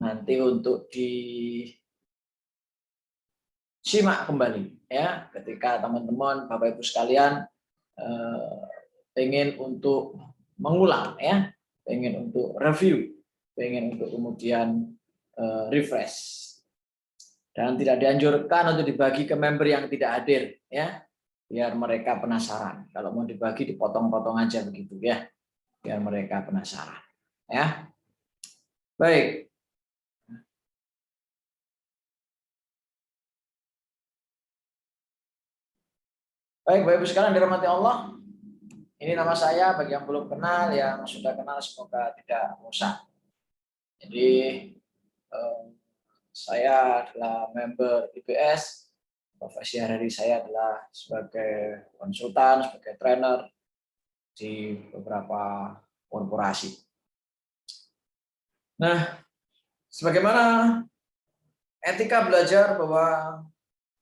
nanti untuk disimak kembali ya ketika teman-teman Bapak Ibu sekalian pengen untuk mengulang ya, pengen untuk review, pengen untuk kemudian refresh. Dan tidak dianjurkan untuk dibagi ke member yang tidak hadir ya, biar mereka penasaran. Kalau mau dibagi dipotong-potong aja begitu ya, biar mereka penasaran ya. Baik. Baik, Bapak Ibu sekalian dirahmati Allah. Ini nama saya, bagi yang belum kenal, yang sudah kenal semoga tidak bosan. Jadi saya adalah member IPS. Profesi hari saya adalah sebagai konsultan, sebagai trainer di beberapa korporasi. Nah, sebagaimana etika belajar bahwa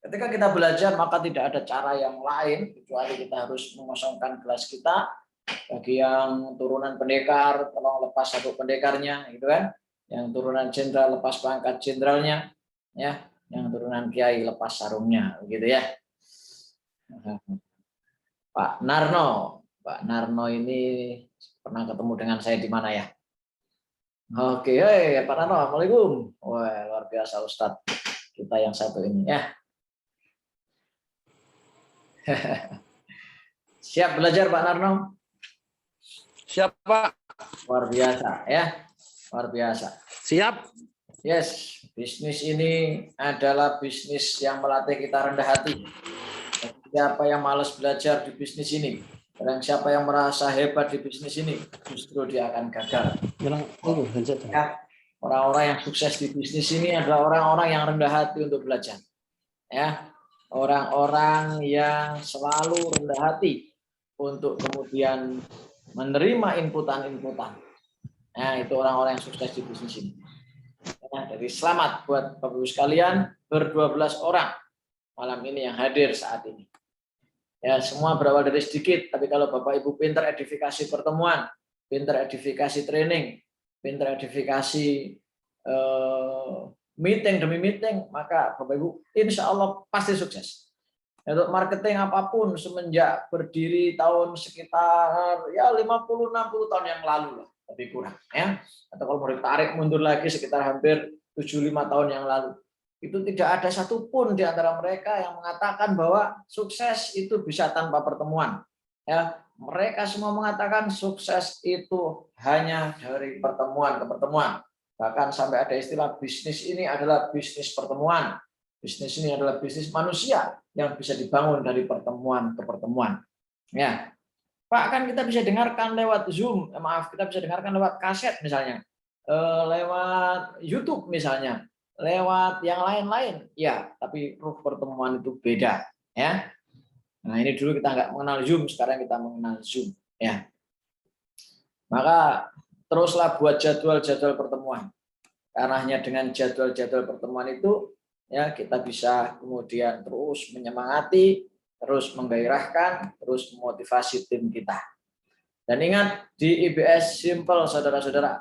ketika kita belajar maka tidak ada cara yang lain kecuali kita harus mengosongkan kelas kita. Bagi yang turunan pendekar, tolong lepas sabuk pendekarnya, gitu kan? Yang turunan jenderal lepas pangkat jenderalnya, ya. Yang turunan kiai lepas sarungnya, begitu ya. Pak Narno ini pernah ketemu dengan saya di mana ya? Oke, Pak Narno, assalamualaikum. Wah, luar biasa Ustadz kita yang satu ini ya. Siap belajar Pak Narno? Siap, Pak. Luar biasa ya, luar biasa. Siap. Yes, bisnis ini adalah bisnis yang melatih kita rendah hati. Dan siapa yang malas belajar di bisnis ini, dan siapa yang merasa hebat di bisnis ini, justru dia akan gagal. Ya, orang-orang yang sukses di bisnis ini adalah orang-orang yang rendah hati untuk belajar. Ya, orang-orang yang selalu rendah hati untuk kemudian menerima inputan-inputan. Nah, itu orang-orang yang sukses di bisnis ini. Nah, jadi selamat buat Bapak Ibu sekalian, ber-12 orang malam ini yang hadir saat ini. Ya, semua berawal dari sedikit, tapi kalau Bapak Ibu pintar edifikasi pertemuan, pintar edifikasi training, pintar edifikasi meeting demi meeting, maka Bapak Ibu insya Allah pasti sukses. Untuk marketing apapun semenjak berdiri tahun sekitar ya 50-60 tahun yang lalu lah, lebih kurang ya. Atau kalau mau ditarik mundur lagi sekitar hampir 75 tahun yang lalu. Itu tidak ada satupun di antara mereka yang mengatakan bahwa sukses itu bisa tanpa pertemuan. Ya, mereka semua mengatakan sukses itu hanya dari pertemuan ke pertemuan. Bahkan sampai ada istilah bisnis ini adalah bisnis pertemuan. Bisnis ini adalah bisnis manusia yang bisa dibangun dari pertemuan ke pertemuan. Ya, Pak, kan kita bisa dengarkan lewat Zoom, maaf, kita bisa dengarkan lewat kaset misalnya, lewat YouTube misalnya, lewat yang lain-lain. Ya, tapi ruh pertemuan itu beda. Ya, nah ini dulu kita nggak mengenal Zoom, sekarang kita mengenal Zoom. Ya, maka teruslah buat jadwal-jadwal pertemuan. Karena hanya dengan jadwal-jadwal pertemuan itu ya kita bisa kemudian terus menyemangati, terus menggairahkan, terus memotivasi tim kita. Dan ingat di IBS Simple saudara-saudara,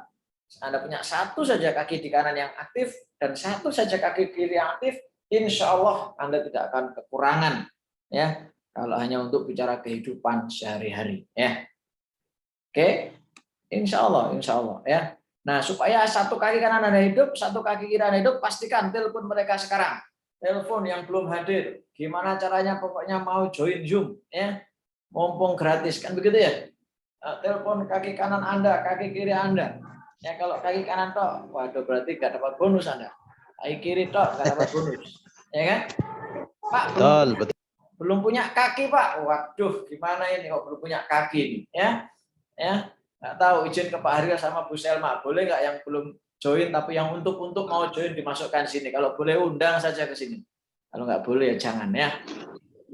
Anda punya satu saja kaki di kanan yang aktif dan satu saja kaki kiri yang aktif, insya Allah Anda tidak akan kekurangan ya kalau hanya untuk bicara kehidupan sehari-hari ya. Oke, insya Allah ya. Nah, supaya satu kaki kanan Anda hidup, satu kaki kiri Anda hidup, pastikan telepon mereka sekarang. Telepon yang belum hadir. Gimana caranya? Pokoknya mau join Zoom, ya. Mumpung gratis, kan begitu ya? Telepon kaki kanan Anda, kaki kiri Anda. Ya, kalau kaki kanan toh, waduh berarti nggak dapat bonus Anda. Kaki kiri toh nggak dapat bonus. Ya kan? Pak, belum punya kaki, Pak. Waduh, gimana ini kok belum punya kaki nih, ya? Ya. Nggak tahu, izin ke Pak Haryo sama Bu Selma, boleh nggak yang belum join tapi yang untuk mau join dimasukkan sini. Kalau boleh undang saja ke sini. Kalau nggak boleh ya jangan ya.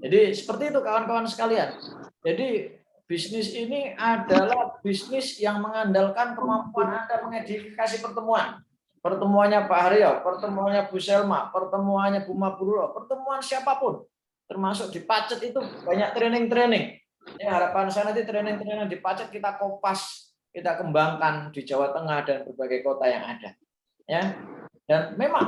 Jadi seperti itu kawan-kawan sekalian. Jadi bisnis ini adalah bisnis yang mengandalkan kemampuan Anda mengedifikasi pertemuan. Pertemuannya Pak Haryo, pertemuannya Bu Selma, pertemuannya Bu Maburo, pertemuan siapapun. Termasuk di Pacet itu banyak training-training. Ya, harapan saya nanti training-training di Pacet kita kopas, kita kembangkan di Jawa Tengah dan berbagai kota yang ada. Ya, Dan memang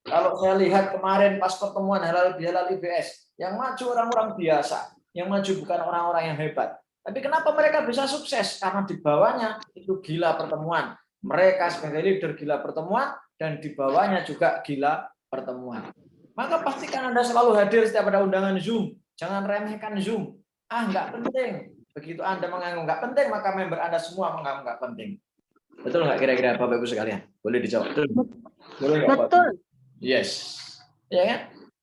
kalau saya lihat kemarin pas pertemuan halal bihalal IBS, yang maju orang-orang biasa, yang maju bukan orang-orang yang hebat. Tapi kenapa mereka bisa sukses? Karena di bawahnya itu gila pertemuan. Mereka sebagai leader gila pertemuan, dan di bawahnya juga gila pertemuan. Maka pastikan Anda selalu hadir setiap ada undangan Zoom. Jangan remehkan Zoom. Nggak penting. Begitu Anda menganggap nggak penting, maka member Anda semua menganggap nggak penting. Betul nggak kira-kira Bapak Ibu sekalian? Boleh dijawab. Boleh nggak, Pak? Betul. Yes. Ya kan?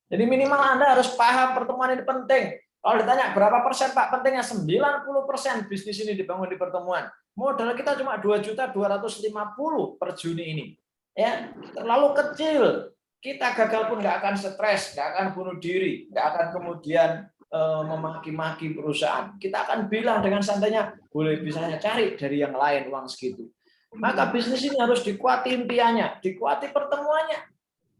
Jadi minimal Anda harus paham pertemuan ini penting. Kalau ditanya berapa persen Pak pentingnya, 90% bisnis ini dibangun di pertemuan. Modal kita cuma 2.250.000 per Juni ini. Ya, terlalu kecil. Kita gagal pun nggak akan stres, nggak akan bunuh diri, nggak akan kemudian memaki-maki perusahaan. Kita akan bilang dengan santainya, boleh bisanya cari dari yang lain uang segitu. Maka bisnis ini harus dikuati impiannya, dikuati pertemuannya.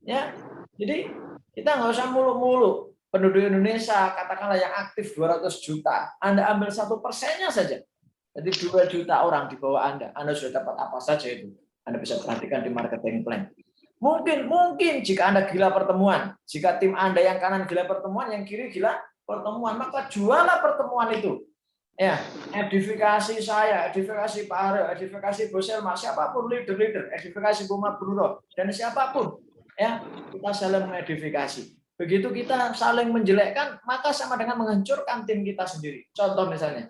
Ya, jadi kita nggak usah muluk-muluk. Penduduk Indonesia katakanlah yang aktif 200 juta, Anda ambil 1%-nya saja. Jadi 2 juta orang di bawah Anda sudah dapat apa saja itu. Anda bisa perhatikan di marketing plan. Mungkin jika Anda gila pertemuan, jika tim Anda yang kanan gila pertemuan, yang kiri gila pertemuan, maka jualah pertemuan itu. Ya, edifikasi saya, edifikasi Pak Haryo, edifikasi Bu Selma, siapapun leader, edifikasi Bu Mabruro, dan siapapun, ya, kita saling mengedifikasi. Begitu kita saling menjelekkan, maka sama dengan menghancurkan tim kita sendiri. Contoh misalnya,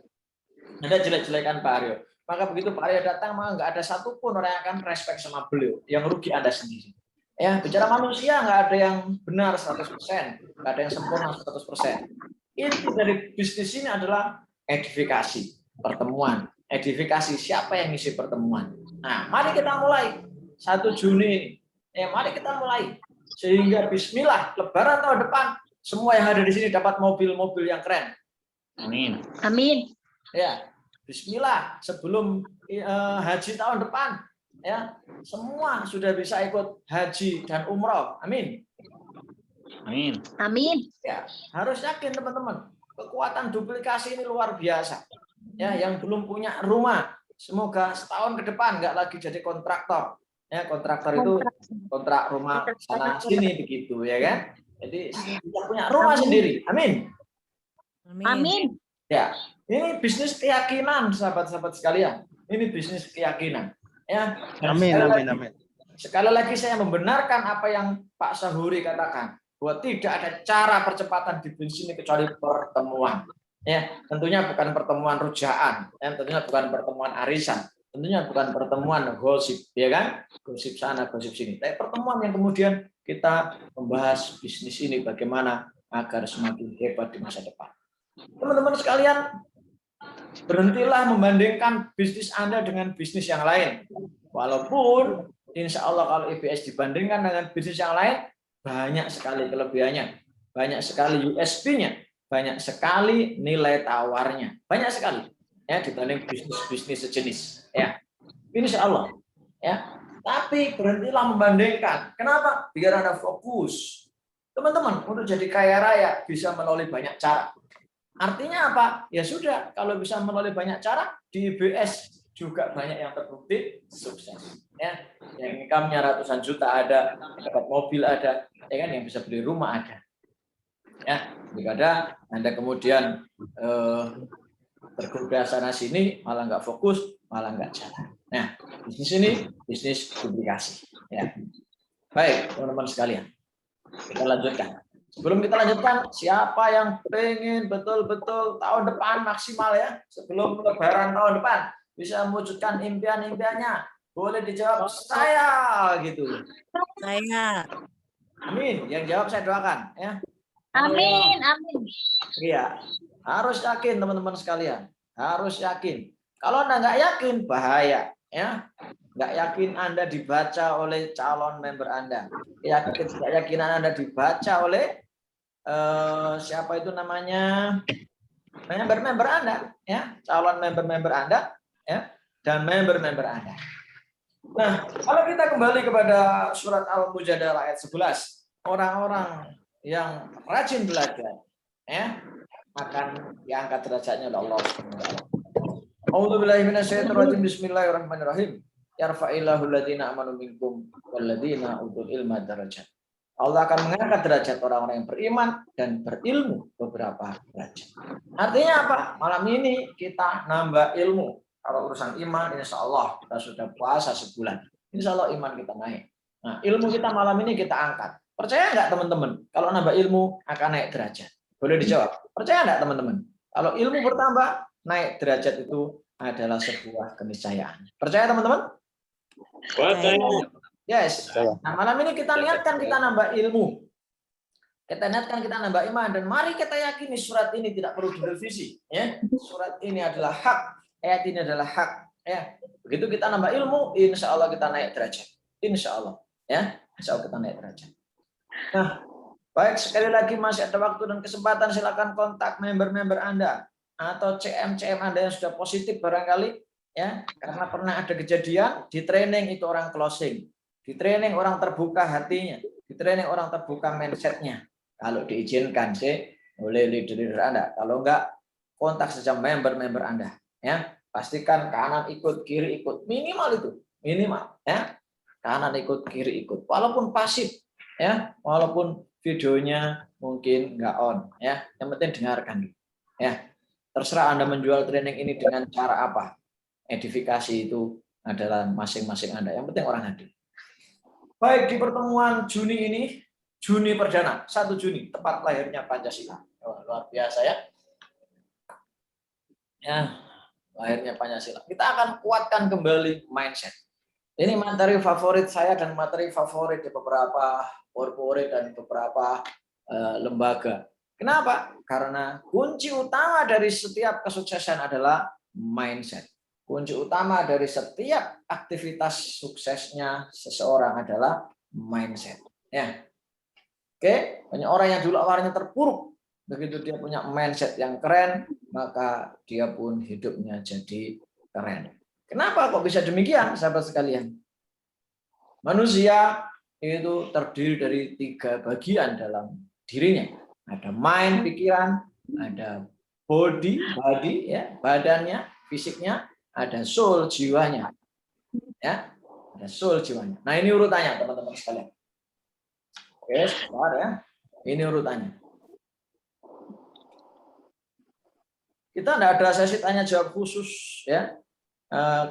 Anda jelek-jelekan Pak Haryo, maka begitu Pak Haryo datang, maka nggak ada satupun orang yang akan respect sama beliau, yang rugi Anda sendiri. Ya, bicara manusia nggak ada yang benar 100%, nggak ada yang sempurna 100%. Inti dari bisnis ini adalah edifikasi pertemuan, edifikasi siapa yang ngisi pertemuan. Nah, mari kita mulai 1 Juni ini. Mari kita mulai sehingga Bismillah Lebaran tahun depan semua yang ada di sini dapat mobil-mobil yang keren. Amin. Amin. Ya, Bismillah sebelum haji tahun depan, ya semua sudah bisa ikut haji dan umroh. Amin. Amin. Amin. Ya, harus yakin teman-teman. Kekuatan duplikasi ini luar biasa. Ya, yang belum punya rumah, semoga setahun ke depan nggak lagi jadi kontraktor. Ya, kontraktor itu kontrak rumah sana sini begitu, ya kan? Jadi kita punya rumah sendiri. Amin. Amin. Ya, ini bisnis keyakinan, sahabat-sahabat sekalian. Ini bisnis keyakinan. Ya. Amin. Sekali lagi saya membenarkan apa yang Pak Sahuri katakan, bahwa tidak ada cara percepatan di bisnis ini kecuali pertemuan. Ya, tentunya bukan pertemuan rujaan, ya, tentunya bukan pertemuan arisan, tentunya bukan pertemuan gosip, ya kan? Gosip sana, gosip sini. Tapi pertemuan yang kemudian kita membahas bisnis ini bagaimana agar semakin hebat di masa depan. Teman-teman sekalian, berhentilah membandingkan bisnis Anda dengan bisnis yang lain. Walaupun insya Allah kalau IBS dibandingkan dengan bisnis yang lain, banyak sekali kelebihannya, banyak sekali USP-nya, banyak sekali nilai tawarnya, banyak sekali ya dibanding bisnis-bisnis sejenis. Ya, insya Allah. Ya, tapi berhentilah membandingkan. Kenapa? Biar Anda fokus. Teman-teman, untuk jadi kaya raya bisa melalui banyak cara. Artinya apa? Ya sudah, kalau bisa melalui banyak cara, di IBS juga banyak yang terbukti sukses. Ya, yang income-nya ratusan juta ada, yang dapat mobil ada, ya kan, yang bisa beli rumah ada. Ya, jika Anda kemudian tergoda sana sini, malah nggak fokus, malah nggak jalan. Nah, bisnis ini bisnis duplikasi. Ya, baik teman-teman sekalian, kita lanjutkan. Sebelum kita lanjutkan, siapa yang pengen betul-betul tahun depan maksimal ya, sebelum Lebaran tahun depan bisa mewujudkan impian-impiannya, boleh dijawab saya gitu. Saya. Amin. Yang jawab saya doakan ya. Amin. Iya, harus yakin teman-teman sekalian, harus yakin. Kalau Anda nggak yakin, bahaya ya. Nggak yakin Anda dibaca oleh calon member Anda. Keyakinan Anda dibaca oleh siapa itu namanya, member-member Anda ya, calon member-member Anda ya, dan member-member Anda. Nah, kalau kita kembali kepada surat Al-Mujadalah ayat 11, orang-orang yang rajin belajar ya akan diangkat derajatnya oleh Allah Subhanahu wa taala. A'udzubillahi minasyaitonir rajim. Bismillahirrahmanirrahim. yarfa'illahu alladziina aamanu minkum walladziina utul ilma darajat. Allah akan mengangkat derajat orang-orang yang beriman dan berilmu beberapa derajat. Artinya apa? Malam ini kita nambah ilmu. Kalau urusan iman, insya Allah kita sudah puasa sebulan. Insya Allah iman kita naik. Nah, ilmu kita malam ini kita angkat. Percaya nggak teman-teman? Kalau nambah ilmu akan naik derajat. Boleh dijawab. Percaya nggak teman-teman? Kalau ilmu bertambah, naik derajat itu adalah sebuah keniscayaan. Percaya teman-teman? Yes. Nah, malam ini kita niatkan kita nambah ilmu. Kita niatkan kita nambah iman dan mari kita yakini surat ini tidak perlu direvisi. Ya, surat ini adalah hak. Ayat ini adalah hak. Ya, begitu kita nambah ilmu, insya Allah kita naik derajat. Insya Allah. Ya, insya Allah kita naik derajat. Nah, baik sekali lagi masih ada waktu dan kesempatan, silakan kontak member-member Anda atau CM Anda yang sudah positif barangkali, ya, karena pernah ada kejadian di training itu orang closing. Di training orang terbuka hatinya, di training orang terbuka mindsetnya. Kalau diizinkan sih oleh leader Anda. Kalau enggak, kontak saja member-member Anda. Ya, pastikan kanan ikut, kiri ikut, minimal itu, minimal. Ya, kanan ikut, kiri ikut. Walaupun pasif, ya, walaupun videonya mungkin enggak on. Ya, yang penting dengarkan. Ya, terserah Anda menjual training ini dengan cara apa. Edifikasi itu adalah masing-masing Anda. Yang penting orang hadir. Baik, di pertemuan Juni ini, Juni perdana, 1 Juni, tepat lahirnya Pancasila. Oh, luar biasa ya. Ya, lahirnya Pancasila. Kita akan kuatkan kembali mindset. Ini materi favorit saya dan materi favorit di beberapa korporat dan beberapa lembaga. Kenapa? Karena kunci utama dari setiap kesuksesan adalah mindset. Kunci utama dari setiap aktivitas suksesnya seseorang adalah mindset. Ya, oke. Banyak orang yang dulu awalnya terpuruk, begitu dia punya mindset yang keren, maka dia pun hidupnya jadi keren. Kenapa kok bisa demikian, sahabat sekalian? Manusia itu terdiri dari 3 bagian dalam dirinya. Ada mind, pikiran, ada body, ya, badannya, fisiknya. Ada soul, jiwanya, ya, ada soul, jiwanya. Nah, ini urutannya teman-teman sekalian. Oke, sebentar ya. Ini urutannya. Kita tidak ada sesi tanya jawab khusus, ya.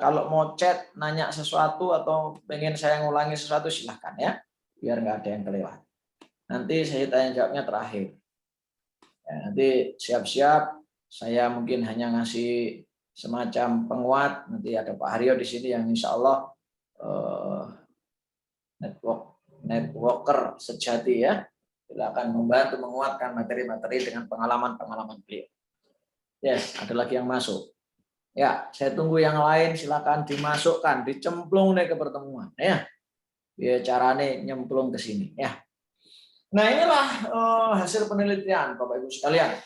Kalau mau chat, nanya sesuatu atau pengen saya ngulangi sesuatu, silahkan ya, biar nggak ada yang kelewat. Nanti sesi tanya jawabnya terakhir. Ya, nanti siap-siap. Saya mungkin hanya ngasih semacam penguat, nanti ada Pak Haryo di sini yang insya Allah networker sejati ya, silakan membantu menguatkan materi-materi dengan pengalaman-pengalaman beliau. Yes, ada lagi yang masuk. Ya, saya tunggu yang lain, silakan dimasukkan, dicemplung nih ke pertemuan ya. Biar caranya nyemplung ke sini ya. Nah, inilah hasil penelitian Bapak Ibu sekalian,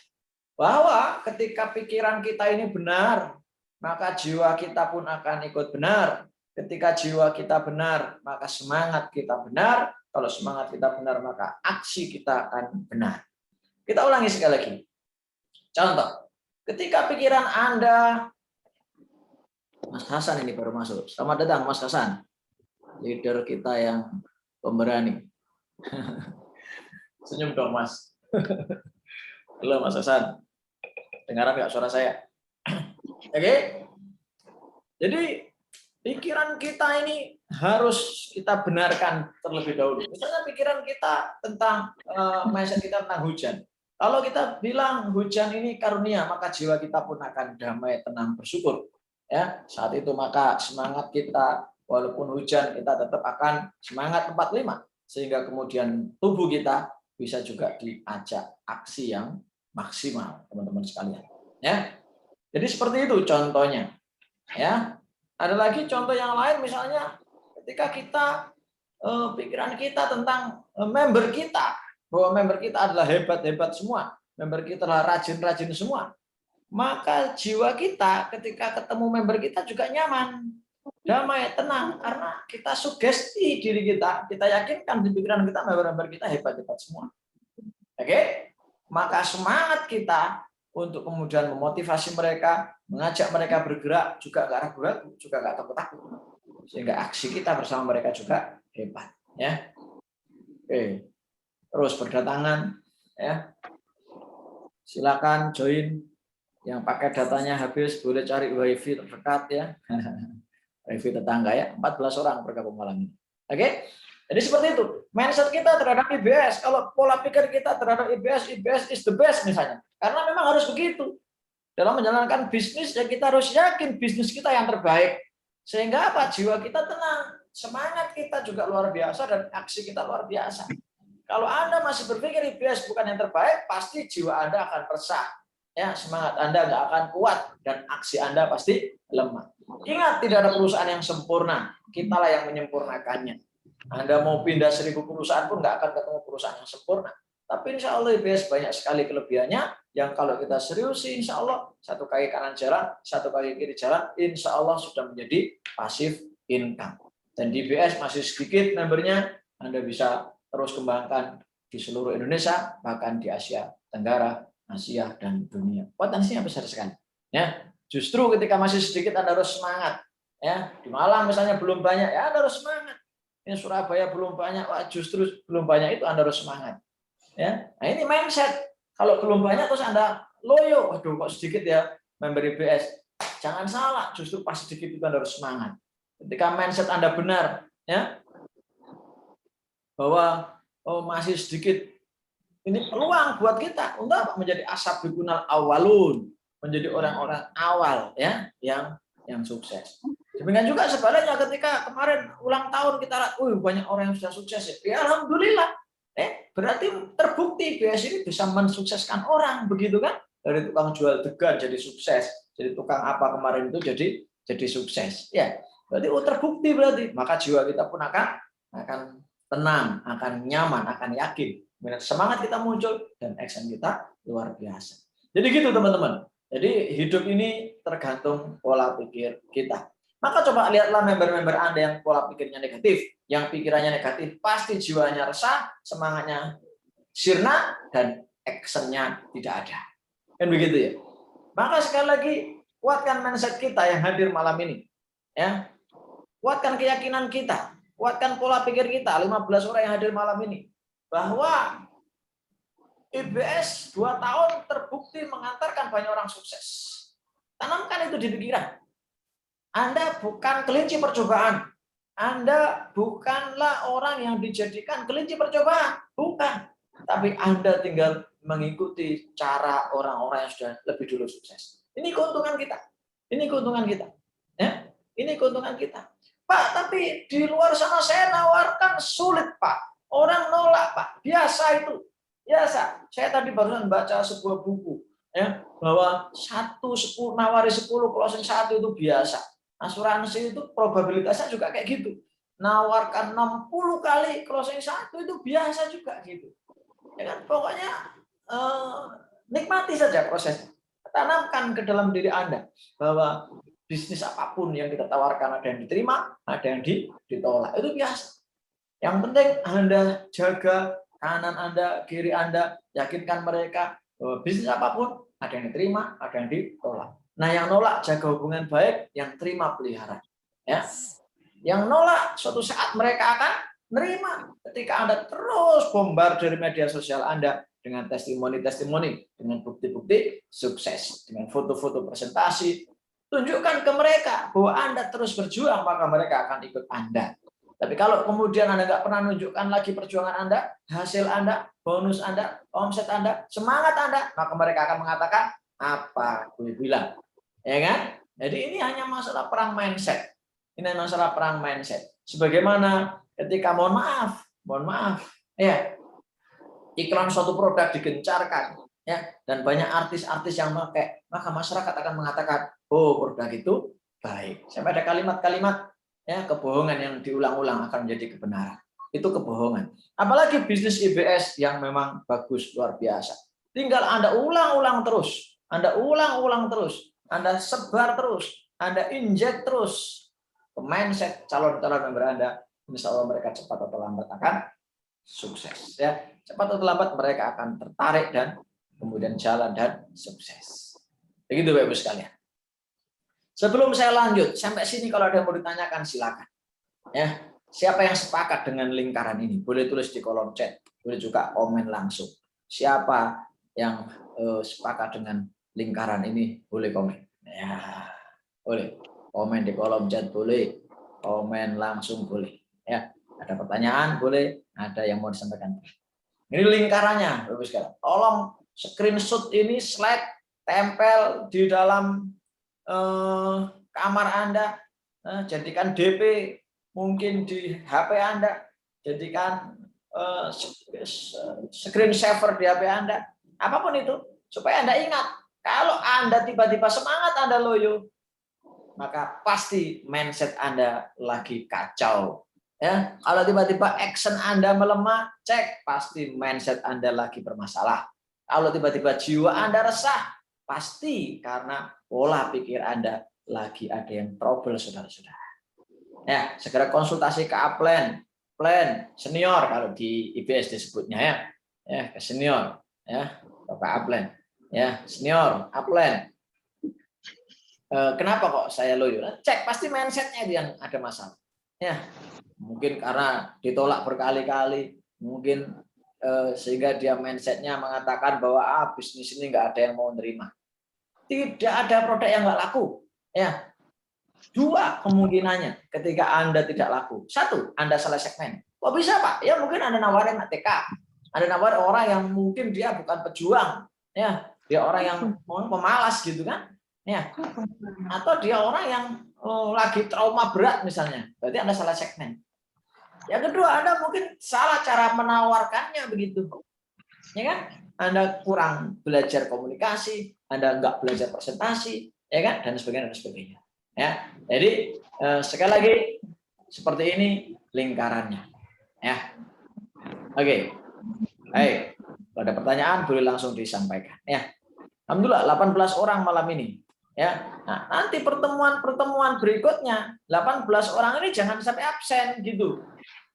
bahwa ketika pikiran kita ini benar, maka jiwa kita pun akan ikut benar. Ketika jiwa kita benar, maka semangat kita benar. Kalau semangat kita benar, maka aksi kita akan benar. Kita ulangi sekali lagi. Contoh, ketika pikiran Anda, Mas Hasan ini baru masuk. Selamat datang Mas Hasan, leader kita yang pemberani. Senyum dong Mas. Halo Mas Hasan, dengaran nggak suara saya? Oke, jadi pikiran kita ini harus kita benarkan terlebih dahulu. Misalnya pikiran kita tentang mindset kita tentang hujan. Kalau kita bilang hujan ini karunia, maka jiwa kita pun akan damai, tenang, bersyukur. Ya, saat itu maka semangat kita, walaupun hujan, kita tetap akan semangat 45, sehingga kemudian tubuh kita bisa juga diajak aksi yang maksimal, teman-teman sekalian. Ya. Jadi seperti itu contohnya. Ya. Ada lagi contoh yang lain, misalnya ketika kita pikiran kita tentang member kita, bahwa member kita adalah hebat-hebat semua, member kita adalah rajin-rajin semua, maka jiwa kita ketika ketemu member kita juga nyaman, damai, tenang, karena kita sugesti diri kita yakinkan di pikiran kita member-member kita hebat-hebat semua. Oke? Maka semangat kita untuk kemudian memotivasi mereka, mengajak mereka bergerak juga nggak ragu-ragu, juga nggak takut-takut. sehingga aksi kita bersama mereka juga hebat, ya. Oke, terus berdatangan, ya. Silakan join. Yang pakai datanya habis boleh cari wifi terdekat, ya. Wifi tetangga, ya. 14 orang bergabung malam ini. Oke, jadi seperti itu. Mindset kita terhadap IBS. Kalau pola pikir kita terhadap IBS is the best misalnya. Karena memang harus begitu. Dalam menjalankan bisnis, ya kita harus yakin bisnis kita yang terbaik. Sehingga apa? Jiwa kita tenang. Semangat kita juga luar biasa dan aksi kita luar biasa. Kalau Anda masih berpikir IBS bukan yang terbaik, pasti jiwa Anda akan resah. Ya, semangat Anda nggak akan kuat dan aksi Anda pasti lemah. Ingat, tidak ada perusahaan yang sempurna. Kitalah yang menyempurnakannya. Anda mau pindah 1000 perusahaan pun nggak akan ketemu perusahaan yang sempurna. Tapi insya Allah IBS banyak sekali kelebihannya yang kalau kita seriusi insya Allah satu kaki kanan jalan, satu kaki kiri jalan, insya Allah sudah menjadi passive income. Dan di IBS masih sedikit membernya, Anda bisa terus kembangkan di seluruh Indonesia, bahkan di Asia Tenggara, Asia, dan dunia. Potensinya besar sekali. Ya, justru ketika masih sedikit Anda harus semangat. Ya, di Malang misalnya belum banyak, ya Anda harus semangat. Ini Surabaya belum banyak, wah justru belum banyak itu Anda harus semangat. Ya, nah ini mindset. Kalau belum banyak terus Anda loyo, waduh kok sedikit ya member IBS. Jangan salah, justru pas sedikit itu Anda harus semangat. Ketika mindset Anda benar, ya, bahwa masih sedikit. Ini peluang buat kita untuk menjadi asab bikunal awalun, menjadi orang-orang awal, ya, yang sukses. Demikian juga sebaliknya ketika kemarin ulang tahun kita lihat, banyak orang yang sudah sukses, ya alhamdulillah. Berarti terbukti IBS ini bisa mensukseskan orang, begitu kan? Dari tukang jual degan jadi sukses, jadi tukang apa kemarin itu jadi sukses, ya. Berarti terbukti berarti, maka jiwa kita pun akan tenang, akan nyaman, akan yakin. Semangat kita muncul dan action kita luar biasa. Jadi gitu teman-teman. Jadi hidup ini tergantung pola pikir kita. Maka coba lihatlah member-member Anda yang pola pikirnya negatif, yang pikirannya negatif, pasti jiwanya resah, semangatnya sirna, dan actionnya tidak ada. Kan begitu ya. Maka sekali lagi kuatkan mindset kita yang hadir malam ini. Ya, kuatkan keyakinan kita, kuatkan pola pikir kita. 15 orang yang hadir malam ini. Bahwa IBS 2 tahun terbukti mengantarkan banyak orang sukses. Tanamkan itu di pikiran. Anda bukan kelinci percobaan. Anda bukanlah orang yang dijadikan kelinci percobaan. Bukan. Tapi Anda tinggal mengikuti cara orang-orang yang sudah lebih dulu sukses. Ini keuntungan kita. Ini keuntungan kita. Ya? Ini keuntungan kita. Pak, tapi di luar sana saya nawarkan sulit, Pak. Orang nolak, Pak. Biasa itu. Biasa. Saya tadi barusan baca sebuah buku, ya, bahwa 10 nawari 10 closing 1 itu biasa. Asuransi itu probabilitasnya juga kayak gitu. Nawarkan 60 kali closing 1 itu biasa juga gitu. Ya kan? Pokoknya nikmati saja prosesnya. Tanamkan ke dalam diri Anda bahwa bisnis apapun yang kita tawarkan ada yang diterima, ada yang ditolak. Itu biasa. Yang penting Anda jaga kanan Anda, kiri Anda, yakinkan mereka bahwa bisnis apapun ada yang diterima, ada yang ditolak. Nah, yang nolak jaga hubungan baik, yang terima pelihara. Ya. Yang nolak suatu saat mereka akan menerima ketika Anda terus bombardir media sosial Anda dengan testimoni-testimoni, dengan bukti-bukti sukses, dengan foto-foto presentasi. Tunjukkan ke mereka bahwa Anda terus berjuang, maka mereka akan ikut Anda. Tapi kalau kemudian Anda nggak pernah menunjukkan lagi perjuangan Anda, hasil Anda, bonus Anda, omset Anda, semangat Anda, maka mereka akan mengatakan, apa gue bilang. Ya kan? Jadi ini hanya masalah perang mindset. Ini masalah perang mindset. Sebagaimana ketika, mohon maaf, ya, iklan suatu produk digencarkan, ya, dan banyak artis-artis yang pakai, maka masyarakat akan mengatakan, oh produk itu baik. Sampai ada kalimat-kalimat, ya, kebohongan yang diulang-ulang akan menjadi kebenaran. Itu kebohongan. Apalagi bisnis IBS yang memang bagus luar biasa. Tinggal Anda ulang-ulang terus, Anda ulang-ulang terus, Anda sebar terus, Anda injek terus ke mindset calon-calon member Anda. Insya Allah mereka cepat atau lambat akan sukses. Ya, cepat atau lambat mereka akan tertarik dan kemudian jalan dan sukses. Begitu Bapak Ibu sekalian. Sebelum saya lanjut, sampai sini kalau ada yang mau ditanyakan silakan. Ya, siapa yang sepakat dengan lingkaran ini? Boleh tulis di kolom chat, boleh juga komen langsung. Siapa yang sepakat dengan lingkaran ini? Boleh komen. Ya, boleh. Komen di kolom chat boleh, komen langsung boleh. Ya, ada pertanyaan boleh, ada yang mau disampaikan. Ini lingkarannya, Bapak sekalian. Tolong screenshot ini, slide, tempel di dalam kamar Anda, jadikan DP, mungkin di HP Anda, jadikan screen saver di HP Anda, apapun itu, supaya Anda ingat. Kalau Anda tiba-tiba semangat Anda loyo, maka pasti mindset Anda lagi kacau. Ya, kalau tiba-tiba action Anda melemah, cek pasti mindset Anda lagi bermasalah. Kalau tiba-tiba jiwa Anda resah, pasti karena pola pikir Anda lagi ada yang trouble, saudara-saudara. Ya, segera konsultasi ke upline, plan senior kalau di IBS disebutnya ya. Ya, ke senior ya, atau ke upline. Ya, senior, upline. Kenapa kok saya loyo? Cek pasti mindsetnya yang ada masalah. Ya, mungkin karena ditolak berkali-kali, mungkin sehingga dia mindsetnya mengatakan bahwa bisnis ini nggak ada yang mau nerima. Tidak ada produk yang nggak laku. Ya, dua kemungkinannya ketika Anda tidak laku. Satu, Anda salah segmen. Kok bisa Pak? Ya mungkin Anda nawarin ATK, Anda nawarin orang yang mungkin dia bukan pejuang, ya dia orang yang pemalas gitu kan, ya atau dia orang yang lagi trauma berat misalnya. Berarti Anda salah segmen. Yang kedua, Anda mungkin salah cara menawarkannya begitu. Ya kan? Anda kurang belajar komunikasi, Anda nggak belajar presentasi, ya kan? Dan sebagainya dan sebagainya. Ya. Jadi sekali lagi seperti ini lingkarannya. Ya. Oke. Baik. Kalau ada pertanyaan boleh langsung disampaikan, ya. Alhamdulillah 18 orang malam ini. Ya, nah, nanti pertemuan berikutnya 18 orang ini jangan sampai absen gitu.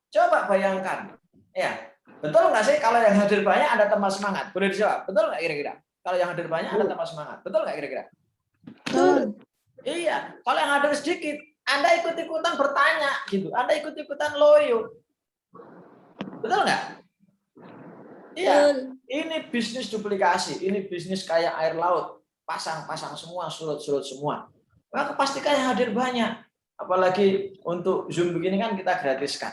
Coba bayangkan, ya betul nggak sih kalau yang hadir banyak Anda tambah semangat? Boleh dijawab, betul nggak kira-kira? Kalau yang hadir banyak Anda tambah semangat, betul nggak kira-kira? Betul. Iya, kalau yang hadir sedikit, Anda ikut-ikutan bertanya gitu, Anda ikut-ikutan loyo, betul nggak? Iya, ini bisnis duplikasi, ini bisnis kayak air laut. Pasang-pasang semua, surut-surut semua. Maka pastikan yang hadir banyak. Apalagi untuk Zoom begini kan kita gratiskan.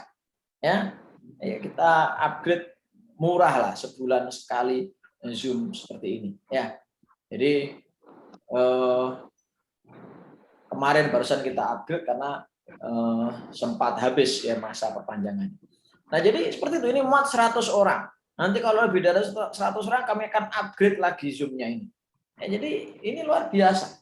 Ya, kita upgrade murah lah sebulan sekali Zoom seperti ini. Ya, jadi kemarin barusan kita upgrade karena sempat habis ya masa perpanjangan. Nah, jadi seperti itu. Ini muat 100 orang. Nanti kalau lebih dari 100 orang kami akan upgrade lagi Zoom-nya ini. Ya, jadi ini luar biasa.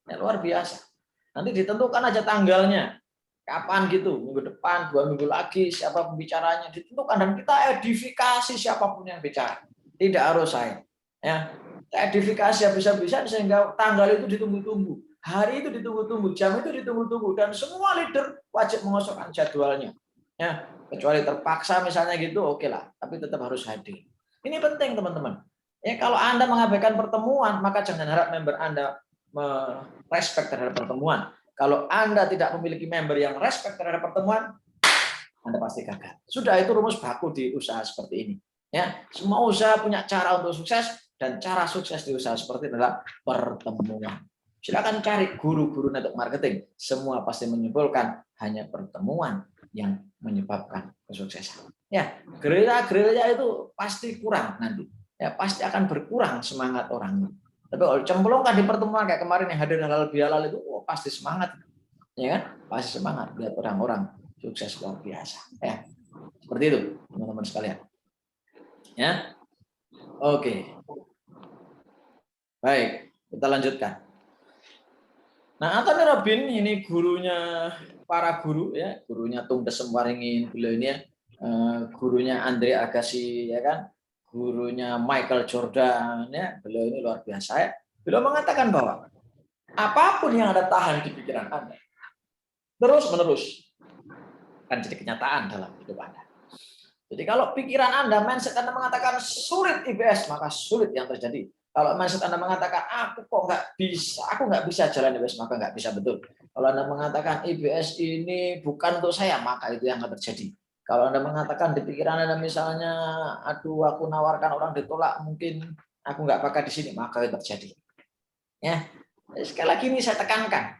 Ya, luar biasa. Nanti ditentukan aja tanggalnya. Kapan gitu, minggu depan, 2 minggu lagi, siapa pembicaranya ditentukan dan kita edifikasi siapapun yang bicara. Tidak harus saya. Ya, kita edifikasi habis-habisan sehingga tanggal itu ditunggu-tunggu, hari itu ditunggu-tunggu, jam itu ditunggu-tunggu, dan semua leader wajib mengosongkan jadwalnya. Ya, kecuali terpaksa misalnya gitu, oke lah, tapi tetap harus hadir. Ini penting teman-teman. Ya, kalau Anda mengabaikan pertemuan, maka jangan harap member Anda merespek terhadap pertemuan. Kalau Anda tidak memiliki member yang respect terhadap pertemuan, Anda pasti gagal. Sudah, itu rumus baku di usaha seperti ini. Ya, semua usaha punya cara untuk sukses, dan cara sukses di usaha seperti ini adalah pertemuan. Silakan cari guru-guru network marketing. Semua pasti menyimpulkan hanya pertemuan yang menyebabkan kesuksesan. Ya, gerilya itu pasti kurang nanti. Ya, pasti akan berkurang semangat orangnya. Tapi kalau cemplungkan di pertemuan kayak kemarin yang hadir halal bihalal itu, pasti semangat, ya kan? Pasti semangat lihat orang-orang sukses luar biasa. Ya, seperti itu teman-teman sekalian. Ya, oke, baik, kita lanjutkan. Nah, Anthony Robin ini gurunya para guru, ya, gurunya Tung Desem Waringin, beliau ini gurunya Andre Agassi, ya kan? Gurunya Michael Jordan, ya, beliau ini luar biasa. Ya. Beliau mengatakan bahwa apapun yang Anda tahan di pikiran Anda, terus-menerus akan jadi kenyataan dalam hidup Anda. Jadi kalau pikiran Anda, mindset Anda mengatakan sulit IBS, maka sulit yang terjadi. Kalau mindset Anda mengatakan aku kok nggak bisa jalan IPS, maka nggak bisa, betul. Kalau Anda mengatakan IPS ini bukan untuk saya, maka itu yang akan terjadi. Kalau Anda mengatakan di pikiran Anda misalnya, aduh aku nawarkan orang ditolak, mungkin aku nggak bakal di sini, maka itu terjadi. Ya, sekali lagi ini saya tekankan,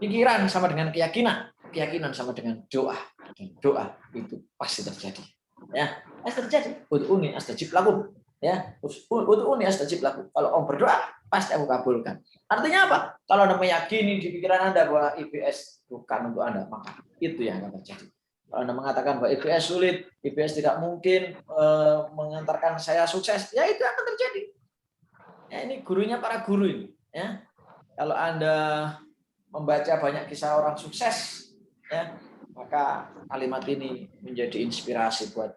pikiran sama dengan keyakinan, keyakinan sama dengan doa, dan doa itu pasti terjadi. Ya, pasti terjadi. Ud'uni astajib lakum. Ya, ud'uni astajib lakum. Kalau Om berdoa, pasti aku kabulkan. Artinya apa? Kalau Anda meyakini di pikiran Anda bahwa IPS bukan untuk Anda, maka itu yang akan terjadi. Kalau Anda mengatakan bahwa IPS sulit, IPS tidak mungkin mengantarkan saya sukses, ya itu akan terjadi. Ya, ini gurunya para guru ini. Ya, kalau Anda membaca banyak kisah orang sukses, ya, maka kalimat ini menjadi inspirasi buat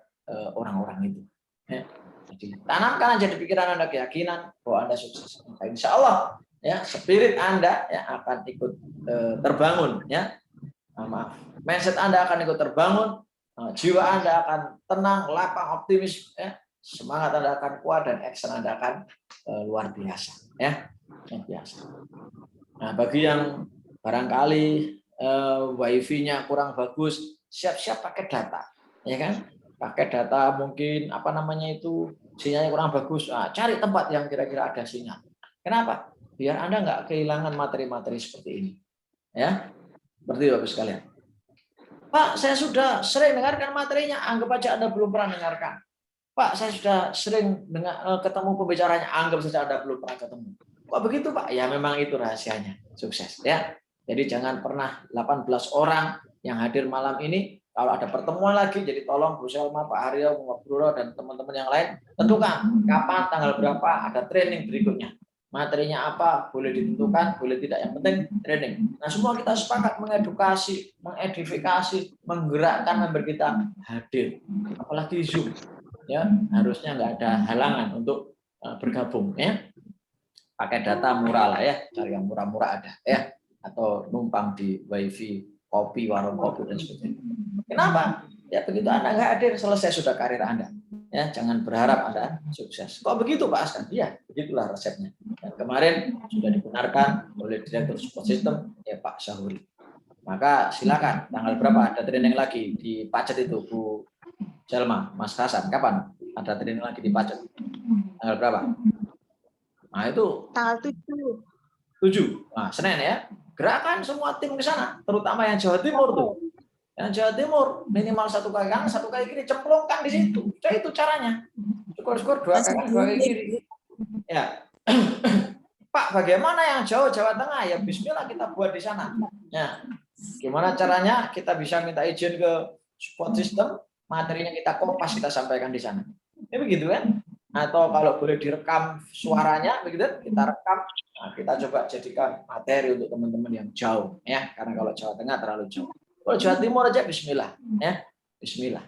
orang-orang itu. Ya. Jadi tanamkan aja di pikiran Anda keyakinan bahwa Anda sukses. Maka insya Allah, ya, spirit Anda ya akan ikut terbangun. Ya, maaf, mindset Anda akan ikut terbangun, jiwa Anda akan tenang, lapang, optimis. Ya. Semangat Anda akan kuat dan action Anda akan luar biasa. Ya, luar biasa. Nah, bagi yang barangkali wifi-nya kurang bagus, siap-siap pakai data, ya kan? Pakai data mungkin apa namanya itu sinyalnya kurang bagus, cari tempat yang kira-kira ada sinyal. Kenapa? Biar Anda nggak kehilangan materi-materi seperti ini, ya. Seperti itu, Bapak sekalian. Pak, saya sudah sering dengarkan materinya, anggap aja Anda belum pernah dengarkan. Pak, saya sudah sering ketemu pembicaranya, anggap saja Anda belum pernah ketemu. Kok begitu, Pak? Ya memang itu rahasianya sukses, ya. Jadi jangan pernah 18 orang yang hadir malam ini, kalau ada pertemuan lagi, jadi tolong Bu Selma, Pak Haryo, Bu Bro, dan teman-teman yang lain, tentukan kapan, tanggal berapa, ada training berikutnya. Materinya apa, boleh ditentukan, boleh tidak, yang penting training. Nah, semua kita sepakat mengedukasi, mengedifikasi, menggerakkan member kita hadir. Apalagi Zoom. Ya, harusnya nggak ada halangan untuk bergabung, ya. Pakai data murah lah, ya, cari yang murah-murah ada, ya, atau numpang di wifi kopi, warung kopi dan sebagainya. Kenapa? Ya begitu Anda nggak hadir, selesai sudah karir Anda. Ya, jangan berharap Anda sukses. Kok begitu Pak Askan? Iya, begitulah resepnya. Dan kemarin sudah dibenarkan oleh Direktur Support System, ya Pak Syahuri. Maka silakan, tanggal berapa ada training lagi di Pacet itu, Bu Selma, Mas Hasan, kapan ada training lagi di Pacet? Tanggal berapa? Nah itu Tanggal 7. 7. Nah, Senin ya. Gerakan semua tim ke sana, terutama yang Jawa Timur tuh. Yang Jawa Timur minimal 1 kali kanan, 1 kali kiri, cemplungkan di situ. Itu caranya. Skor 2 kali kanan, 2 kali kiri. Ya. Pak, bagaimana yang jauh Jawa Tengah? Ya bismillah kita buat di sana. Ya. Gimana caranya? Kita bisa minta izin ke support system, materinya kita kompas, kita sampaikan di sana. Ya begitu kan? Atau kalau boleh direkam suaranya, begitu kita rekam. Nah, kita coba jadikan materi untuk teman-teman yang jauh, ya. Karena kalau Jawa Tengah terlalu jauh. Kalau Jawa Timur aja bismillah, ya. Bismillah.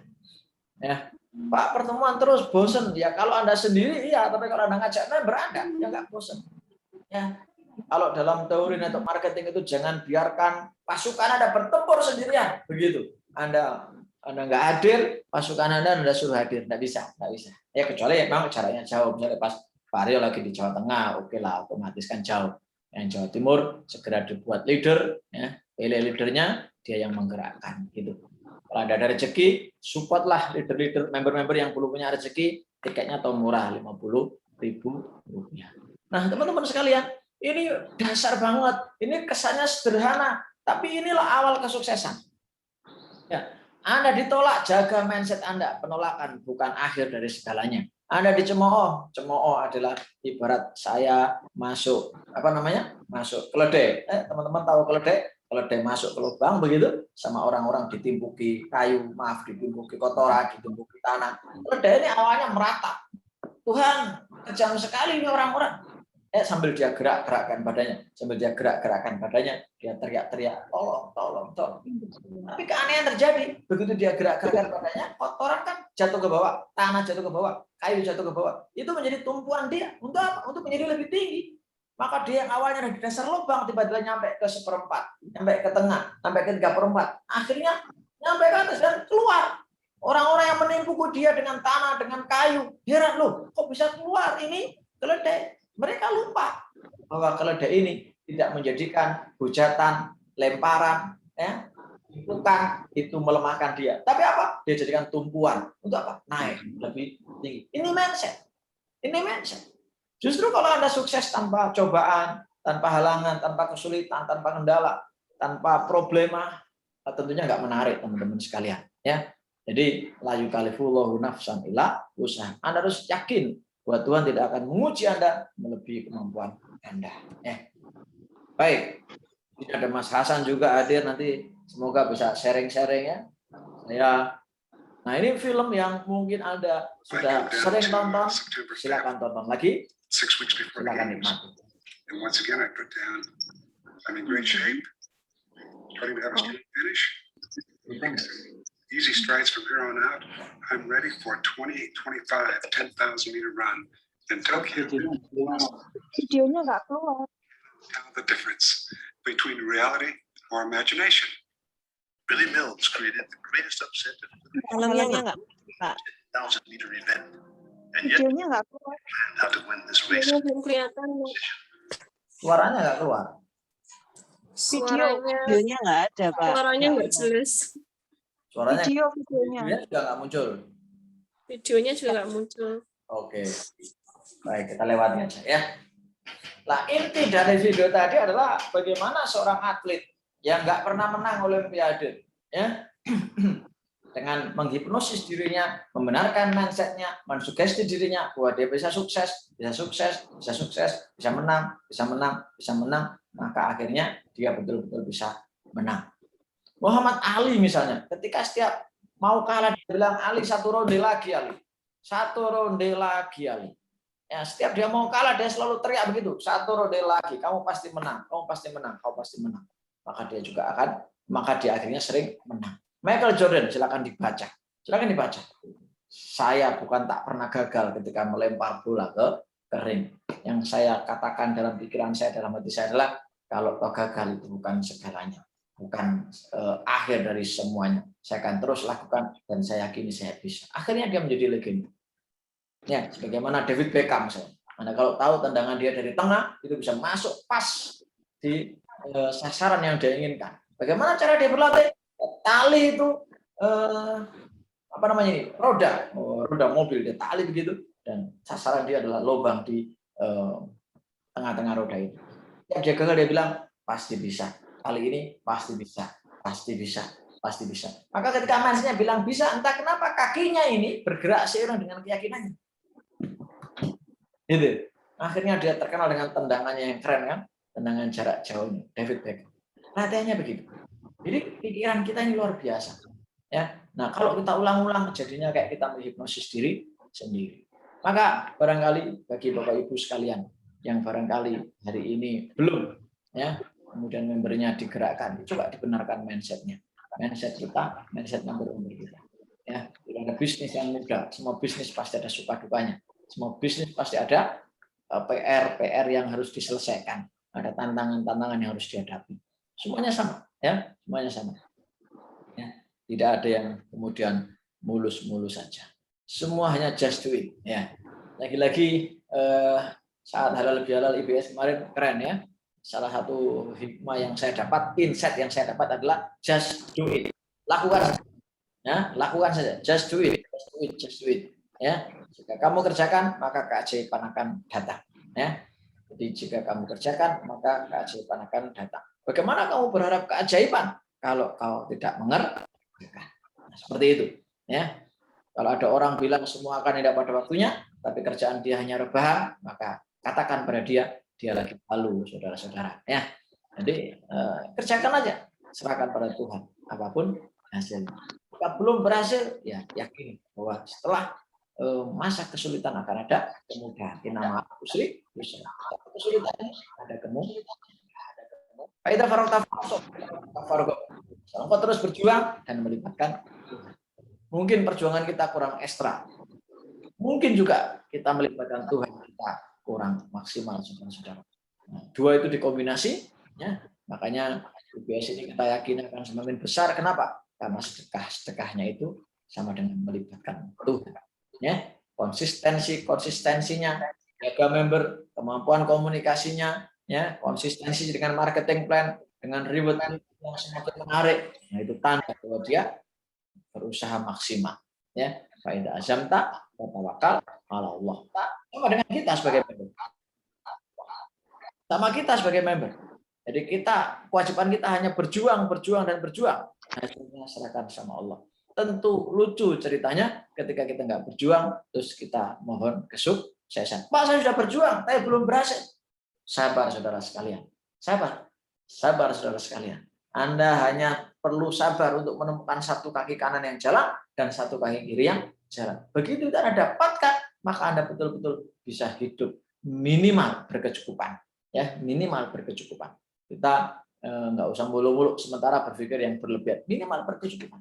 Ya. Pak, pertemuan terus bosen. Ya kalau Anda sendiri iya, tapi kalau Anda ngajak member Anda, ya nggak bosen. Ya. Kalau dalam teori network marketing itu jangan biarkan pasukan Anda bertempur sendirian, begitu. Anda nggak hadir, pasukan Anda suruh hadir, nggak bisa. Ya kecuali memang caranya jauh. Misalnya pas Pak Aryo lagi di Jawa Tengah, oke lah, otomatis kan jauh. Yang Jawa Timur segera dibuat leader, ya, pilih leadernya, dia yang menggerakkan, gitu. Kalau ada rezeki, supportlah leader-leader, member-member yang belum punya rezeki, tiketnya tahun murah, Rp50.000. Nah, teman-teman sekalian, ini dasar banget. Ini kesannya sederhana, tapi inilah awal kesuksesan. Ya, Anda ditolak, jaga mindset Anda. Penolakan bukan akhir dari segalanya. Anda dicemooh, cemooh adalah ibarat saya masuk masuk keledai. Teman-teman tahu keledai? Keledai masuk ke lubang begitu, sama orang-orang ditimbuki kayu, ditimbuki kotoran, ditimbuki tanah. Keledai ini awalnya merata. Tuhan, kejam sekali ini orang-orang. Sambil dia gerak-gerakkan badannya, dia teriak-teriak, tolong. Tapi keanehan terjadi, begitu dia gerak-gerakkan badannya, kotoran kan jatuh ke bawah, tanah jatuh ke bawah, kayu jatuh ke bawah. Itu menjadi tumpuan dia. Untuk apa? Untuk menjadi lebih tinggi. Maka dia yang awalnya di dasar lubang, tiba-tiba nyampe ke 1/4, nyampe ke tengah, sampai ke 3/4. Akhirnya nyampe ke atas dan keluar. Orang-orang yang menimbuku dia dengan tanah, dengan kayu, heran loh, kok bisa keluar ini keledai? Mereka lupa bahwa keledai ini tidak menjadikan hujatan, lemparan, ya, bukan itu melemahkan dia. Tapi apa? Dia jadikan tumpuan. Untuk apa? Naik lebih tinggi. Ini mindset. Ini mindset. Justru kalau Anda sukses tanpa cobaan, tanpa halangan, tanpa kesulitan, tanpa kendala, tanpa problema, tentunya nggak menarik teman-teman sekalian. Ya, jadi la yukallifullahu nafsan illa wus'aha. Anda harus yakin bahwa Tuhan tidak akan menguji Anda melebihi kemampuan Anda. Ya. Baik, ini ada Mas Hasan juga hadir nanti. Semoga bisa sharing-sharing ya. Nah ini film yang mungkin Anda sudah sering tonton. Silakan tonton lagi. Silakan nikmati. And once again, I put down, I'm in great shape, starting to have a strong finish. Easy strides from here on out. I'm ready for 28-25, 10,000 meter run in Tokyo. Videonya nggak keluar. Tell the difference between reality or imagination. Billy Mills created the greatest upset in Filmnya nggak, Pak. 1,000 meter event, and yet Videonya nggak keluar. planned how to win this race. Belum kelihatan. Suaranya nggak keluar. Videonya nggak ada, Pak. Suaranya nggak jelas. Suaranya Videonya. juga nggak muncul. Videonya juga nggak muncul. Oke. Baik, kita lewati aja ya. Nah, inti dari video tadi adalah bagaimana seorang atlet yang nggak pernah menang Olimpiade, ya, dengan menghipnosis dirinya, membenarkan mindsetnya, mensugesti dirinya bahwa dia bisa sukses, bisa menang, maka akhirnya dia betul-betul bisa menang. Muhammad Ali misalnya, ketika setiap mau kalah dia bilang, Ali satu ronde lagi Ali. Ya, setiap dia mau kalah dia selalu teriak begitu, satu ronde lagi, kamu pasti menang. Maka dia akhirnya sering menang. Michael Jordan, silakan dibaca. Saya bukan tak pernah gagal ketika melempar bola ke ring. Yang saya katakan dalam pikiran saya, dalam hati saya adalah kalau kau gagal itu bukan segalanya, bukan akhir dari semuanya. Saya akan terus lakukan dan saya yakini saya bisa. Akhirnya dia menjadi legenda. Ya, sebagaimana David Beckham misalnya. Anda kalau tahu tendangan dia dari tengah itu bisa masuk pas di sasaran yang dia inginkan. Bagaimana cara dia berlatih? Tali itu roda mobil dia tali begitu dan sasaran dia adalah lubang di tengah-tengah roda itu. Yang dia gagal dia bilang pasti bisa. Kali ini pasti bisa. Maka ketika mindsetnya bilang bisa, entah kenapa kakinya ini bergerak seiring dengan keyakinannya. Gitu. Akhirnya dia terkenal dengan tendangannya yang keren kan, tendangan jarak jauhnya David Beckham. Latihannya begitu. Jadi pikiran kita ini luar biasa. Ya. Nah, kalau kita ulang-ulang jadinya kayak kita menghipnosis diri sendiri. Maka barangkali bagi Bapak Ibu sekalian yang barangkali hari ini belum ya, kemudian membernya digerakkan, coba dibenarkan mindsetnya. Mindset kita, mindset member kita. Ya, tidak ada bisnis yang mudah. Semua bisnis pasti ada suka dukanya. Semua bisnis pasti ada PR yang harus diselesaikan. Ada tantangan-tantangan yang harus dihadapi. Semuanya sama, ya, semuanya sama. Ya, tidak ada yang kemudian mulus-mulus saja. Semua hanya just do it. Ya, lagi-lagi saat halal bihalal IBS kemarin keren ya. Salah satu hikmah yang saya dapat, insight yang saya dapat adalah just do it. Lakukan, ya, lakukan saja. Just do it. Ya, jika kamu kerjakan maka keajaiban akan datang. Ya, jadi jika kamu kerjakan maka keajaiban akan datang. Bagaimana kamu berharap keajaiban kalau kau tidak mengerjakan? Nah, seperti itu. Ya, kalau ada orang bilang semua akan indah pada waktunya, tapi kerjaan dia hanya rebahan, maka katakan pada dia lagi halu, saudara-saudara. Ya, jadi kerjakan aja, serahkan pada Tuhan. Apapun hasilnya. Jika belum berhasil, ya yakin bahwa setelah masa kesulitan akan ada kemudahan. Nama kesulitan ada kemudahan. Engkau terus berjuang dan melibatkan Tuhan. Mungkin perjuangan kita kurang ekstra. Mungkin juga kita melibatkan Tuhan kita kurang maksimal, saudara-saudara. Nah, dua itu dikombinasi, ya. Makanya UBS ini kita yakin akan semakin besar. Kenapa? Karena sedekahnya itu sama dengan melibatkan Tuhan. Ya, konsistensinya, jaga member, kemampuan komunikasinya, ya, konsistensi dengan marketing plan, dengan reward yang semakin menarik, nah itu tanda bahwa dia berusaha maksimal. Ya, faida azamta tawakal ala Allah. Sama dengan kita sebagai member. Sama kita sebagai member. Jadi kita kewajiban kita hanya berjuang dan berjuang. Hasilnya serahkan sama Allah. Tentu lucu ceritanya ketika kita nggak berjuang, terus kita mohon kesuksesan. Pak, saya sudah berjuang, tapi belum berhasil. Sabar saudara sekalian. Sabar saudara sekalian. Anda hanya perlu sabar untuk menemukan satu kaki kanan yang jalan dan satu kaki kiri yang jalan. Begitu Anda dapatkan, maka Anda betul-betul bisa hidup minimal berkecukupan. Ya, minimal berkecukupan. Kita nggak usah muluk-muluk sementara berpikir yang berlebihan. Minimal berkecukupan.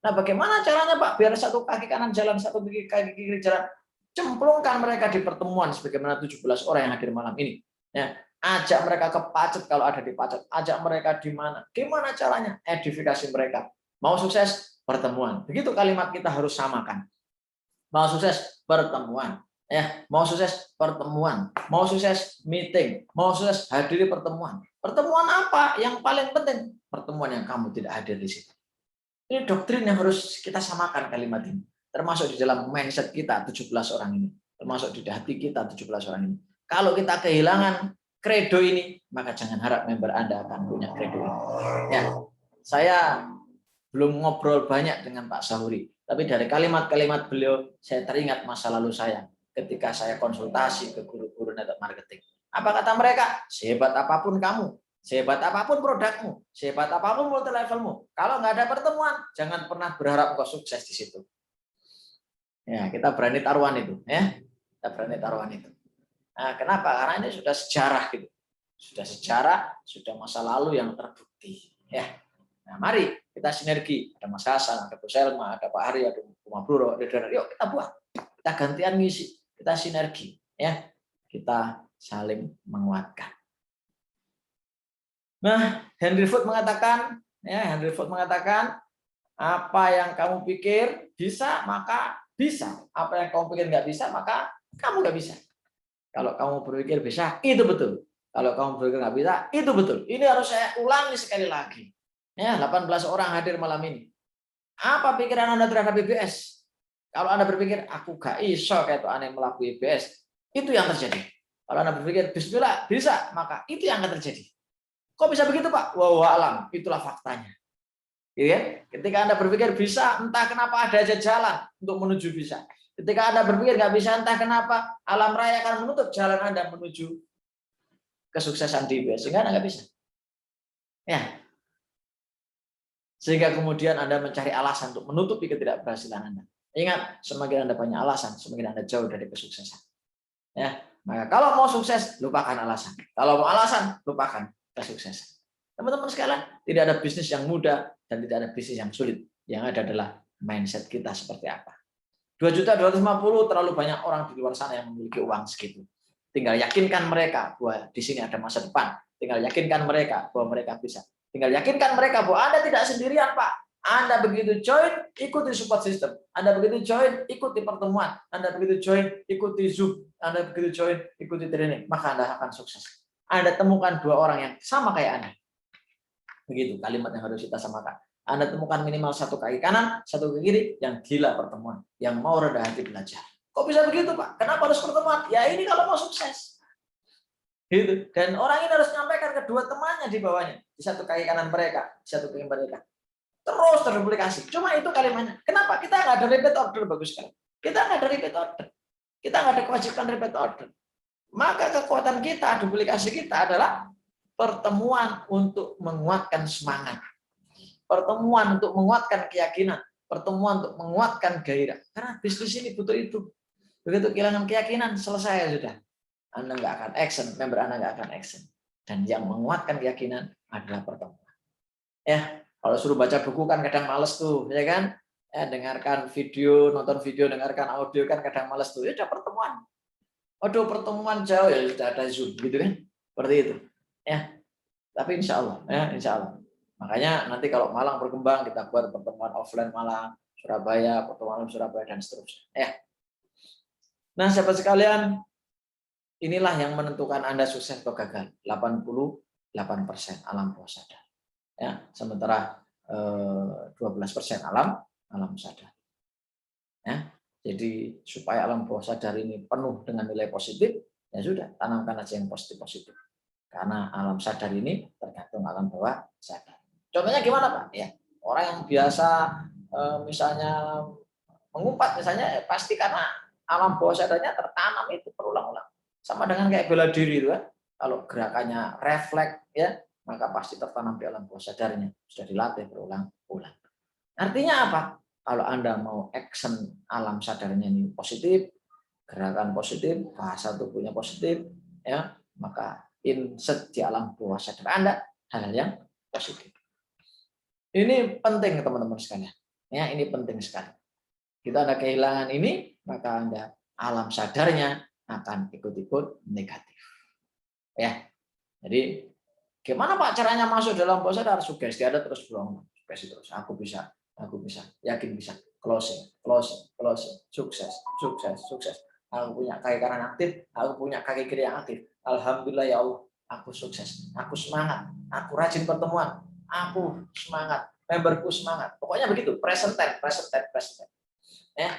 Nah, bagaimana caranya Pak biar satu kaki kanan jalan, satu kaki kiri jalan? Cemplungkan mereka di pertemuan sebagaimana 17 orang yang hadir malam ini. Ya, ajak mereka ke Pacet kalau ada di Pacet. Ajak mereka di mana? Gimana caranya? Edifikasi mereka. Mau sukses? Pertemuan. Begitu kalimat kita harus samakan. Mau sukses? Pertemuan. Ya, mau sukses? Pertemuan. Mau sukses? Meeting. Mau sukses? Hadiri pertemuan. Pertemuan apa? Yang paling penting, pertemuan yang kamu tidak hadir di situ. Ini doktrin yang harus kita samakan kalimat ini. Termasuk di dalam mindset kita 17 orang ini. Termasuk di hati kita 17 orang ini. Kalau kita kehilangan kredo ini, maka jangan harap member Anda akan punya kredo ini. Ya, saya belum ngobrol banyak dengan Pak Sahuri, tapi dari kalimat-kalimat beliau, saya teringat masa lalu saya ketika saya konsultasi ke guru-guru network marketing. Apa kata mereka? Sehebat apapun kamu, sehebat apapun produkmu, sehebat apapun multi levelmu, kalau nggak ada pertemuan, jangan pernah berharap kau sukses di situ. Ya, kita berani taruhan itu, ya. Kita berani taruhan itu. Nah, kenapa? Karena ini sudah sejarah gitu. Sudah sejarah, sudah masa lalu yang terbukti, ya. Nah, mari kita sinergi. Ada Mas Hasan, ada Bu Selma, ada Pak Hari, ada Bu Mabruro, yuk kita buat. Kita gantian ngisi, kita sinergi, ya. Kita saling menguatkan. Nah, Henry Ford mengatakan, apa yang kamu pikir bisa, maka bisa. Apa yang kamu pikir nggak bisa, maka kamu nggak bisa. Kalau kamu berpikir bisa, itu betul. Kalau kamu berpikir nggak bisa, itu betul. Ini harus saya ulangi sekali lagi. Ya, 18 orang hadir malam ini. Apa pikiran Anda terhadap IBS? Kalau Anda berpikir, aku gak iso kayak itu aneh melakukan IBS, itu yang terjadi. Kalau Anda berpikir, bismillah, bisa, maka itu yang akan terjadi. Kok bisa begitu, Pak? Wow, alam, itulah faktanya. Ya, ketika Anda berpikir bisa, entah kenapa ada aja jalan untuk menuju bisa. Ketika Anda berpikir nggak bisa, entah kenapa alam raya akan menutup jalan Anda menuju kesuksesan di IBS, sehingga Anda nggak bisa. Ya, sehingga kemudian Anda mencari alasan untuk menutupi ketidakberhasilan Anda. Ingat, semakin Anda banyak alasan, semakin Anda jauh dari kesuksesan. Ya, maka kalau mau sukses, lupakan alasan. Kalau mau alasan, lupakan kesuksesan. Teman-teman sekalian, tidak ada bisnis yang mudah dan tidak ada bisnis yang sulit. Yang ada adalah mindset kita seperti apa. 2.250.000 terlalu banyak orang di luar sana yang memiliki uang segitu. Tinggal yakinkan mereka bahwa di sini ada masa depan. Tinggal yakinkan mereka bahwa mereka bisa. Tinggal yakinkan mereka bahwa Anda tidak sendirian, Pak. Anda begitu join, ikuti support system. Anda begitu join, ikuti pertemuan. Anda begitu join, ikuti Zoom. Anda begitu join, ikuti training. Maka Anda akan sukses. Anda temukan 2 orang yang sama kayak Anda. Begitu kalimat yang harus kita samakan. Anda temukan minimal 1 kaki kanan, 1 kaki kiri, yang gila pertemuan. Yang mau rendah hati belajar. Kok bisa begitu, Pak? Kenapa harus pertemuan? Ya ini kalau mau sukses. Gitu. Dan orang ini harus menyampaikan ke 2 temannya di bawahnya. Di 1 kaki kanan mereka, di 1 kaki mereka. Terus terduplikasi. Cuma itu kalimatnya. Kenapa? Kita nggak ada repeat order, bagus sekali. Kita nggak ada repeat order. Kita nggak ada kewajiban repeat order. Maka kekuatan kita, duplikasi kita adalah pertemuan untuk menguatkan semangat. Pertemuan untuk menguatkan keyakinan. Pertemuan untuk menguatkan gairah. Karena bisnis ini butuh itu. Begitu kehilangan keyakinan, selesai sudah. Anda nggak akan action, member Anda nggak akan action. Dan yang menguatkan keyakinan adalah pertemuan. Ya. Kalau suruh baca buku kan kadang males tuh, ya kan? Ya, dengarkan video, nonton video, dengarkan audio kan kadang males tuh. Ya udah pertemuan. Aduh, pertemuan jauh ya sudah ada Zoom gitu kan? Seperti itu. Ya. Tapi insya Allah, ya insya Allah. Makanya nanti kalau Malang berkembang kita buat pertemuan offline Malang, Surabaya, pertemuan Surabaya dan seterusnya. Ya. Nah, sahabat sekalian, inilah yang menentukan Anda sukses atau gagal. 88% alam bawah sadar. Ya, sementara 12% alam sadar. Ya, jadi supaya alam bawah sadar ini penuh dengan nilai positif, ya sudah, tanamkan aja yang positif-positif. Karena alam sadar ini tergantung alam bawah sadar. Contohnya gimana, Pak? Ya, orang yang biasa misalnya mengumpat misalnya, pasti karena alam bawah sadarnya tertanam itu berulang-ulang. Sama dengan kayak bela diri itu kan. Kalau gerakannya refleks ya, maka pasti tertanam di alam bawah sadarnya. Sudah dilatih berulang-ulang. Artinya apa? Kalau Anda mau action alam sadarnya ini positif, gerakan positif, bahasa tubuhnya positif, ya, maka insert di alam bawah sadar Anda hal-hal yang positif. Ini penting teman-teman sekalian. Ya, ini penting sekali. Kita ada kehilangan ini, maka Anda alam sadarnya akan ikut-ikut negatif. Ya. Jadi gimana Pak caranya masuk dalam bawah sadar? Sugesti ada terus berulang. Sugesti terus. Aku bisa, yakin bisa. Closing, sukses. Aku punya kaki kanan aktif, aku punya kaki kiri yang aktif. Alhamdulillah ya Allah, aku sukses. Aku semangat, aku rajin pertemuan, aku semangat, memberku semangat. Pokoknya begitu, present tense. Ya,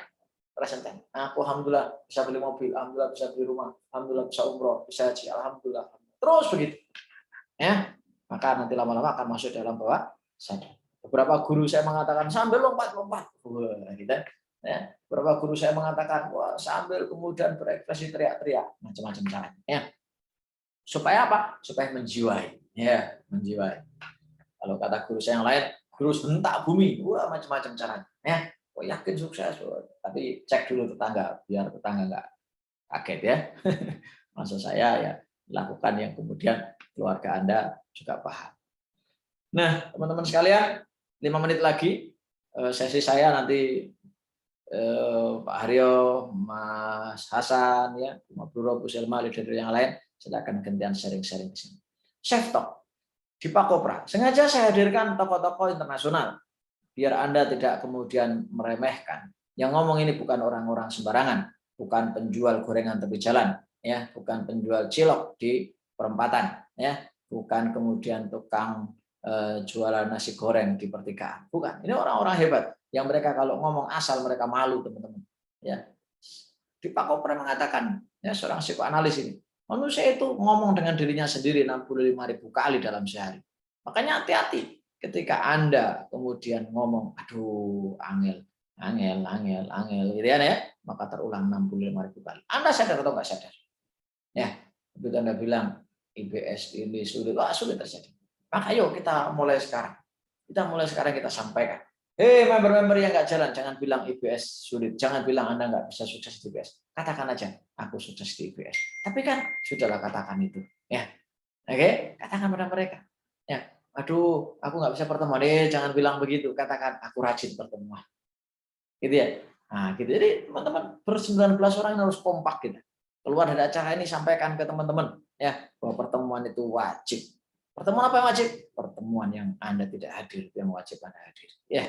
present tense. Aku alhamdulillah bisa beli mobil, alhamdulillah bisa beli rumah, alhamdulillah bisa umroh, bisa haji, alhamdulillah. Terus begitu. Ya, maka nanti lama-lama akan masuk dalam bawah sadar. Beberapa guru saya mengatakan sambil lompat. Wah, gitu. Ya, beberapa guru saya mengatakan wah sambil kemudian berekspresi teriak-teriak, macam-macam caranya. Ya. Supaya apa? Supaya menjiwai. Ya, menjiwai. Kalau kata guru saya yang lain, guru bentak bumi, wah macam-macam caranya. Ya. Oh, yakin sukses, tapi cek dulu tetangga biar tetangga nggak kaget ya. Maksud saya ya lakukan yang kemudian keluarga Anda juga paham. Nah, teman-teman sekalian, 5 menit lagi sesi saya nanti Pak Haryo, Mas Hasan, ya, Pak Bro, Bu Selma, leader yang lain, silakan gantian sharing-sharing di sini. Chef Talk di Pakopra. Sengaja saya hadirkan tokoh-tokoh internasional. Biar Anda tidak kemudian meremehkan. Yang ngomong ini bukan orang-orang sembarangan, bukan penjual gorengan tepi jalan, ya, bukan penjual cilok di perempatan, ya, bukan kemudian tukang jualan nasi goreng di pertigaan. Bukan. Ini orang-orang hebat yang mereka kalau ngomong asal mereka malu, teman-teman. Ya. Di Pakopra mengatakan, ya, seorang psikoanalis ini, manusia itu ngomong dengan dirinya sendiri 65.000 kali dalam sehari. Makanya hati-hati. Ketika Anda kemudian ngomong, aduh, angel, gitu ya, maka terulang 65.000 kali. Anda sadar atau nggak sadar? Ya, begitu Anda bilang IBS ini sulit, wah sulit terjadi. Maka yuk kita mulai sekarang. Kita sampaikan. Hei member-member yang nggak jalan, jangan bilang IBS sulit, jangan bilang Anda nggak bisa sukses di IBS. Katakan aja, aku sukses di IBS. Tapi kan sudahlah katakan itu, ya, oke, katakan pada mereka, ya. Aduh, aku nggak bisa pertemuan. Jangan bilang begitu. Katakan, aku rajin pertemuan. Gitu ya. Nah, gitu. Jadi teman-teman ber-19 orang harus kompak kita. Keluar dari acara ini sampaikan ke teman-teman ya bahwa pertemuan itu wajib. Pertemuan apa yang wajib? Pertemuan yang Anda tidak hadir, yang wajib Anda hadir. Ya.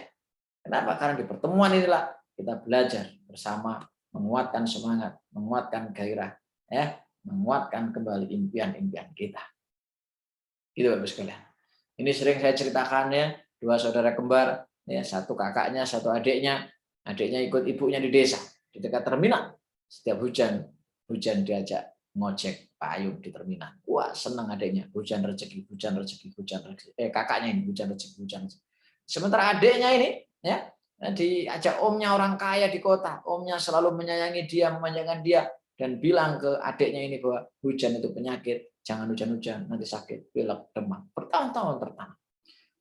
Kenapa? Karena di pertemuan inilah kita belajar bersama, menguatkan semangat, menguatkan gairah, ya, menguatkan kembali impian-impian kita. Gitu Bapak sekalian. Ini sering saya ceritakannya, 2 saudara kembar, ya, satu kakaknya, satu adiknya ikut ibunya di desa, di dekat terminal. Setiap hujan diajak ngojek payung di terminal. Wah, senang adiknya, hujan rezeki. Kakaknya ini hujan rezeki. Sementara adiknya ini, ya, diajak omnya orang kaya di kota, omnya selalu menyayangi dia, memanjakan dia, dan bilang ke adiknya ini bahwa hujan itu penyakit. Jangan hujan-hujan, nanti sakit, pilek, demam. Bertahun-tahun tertanam.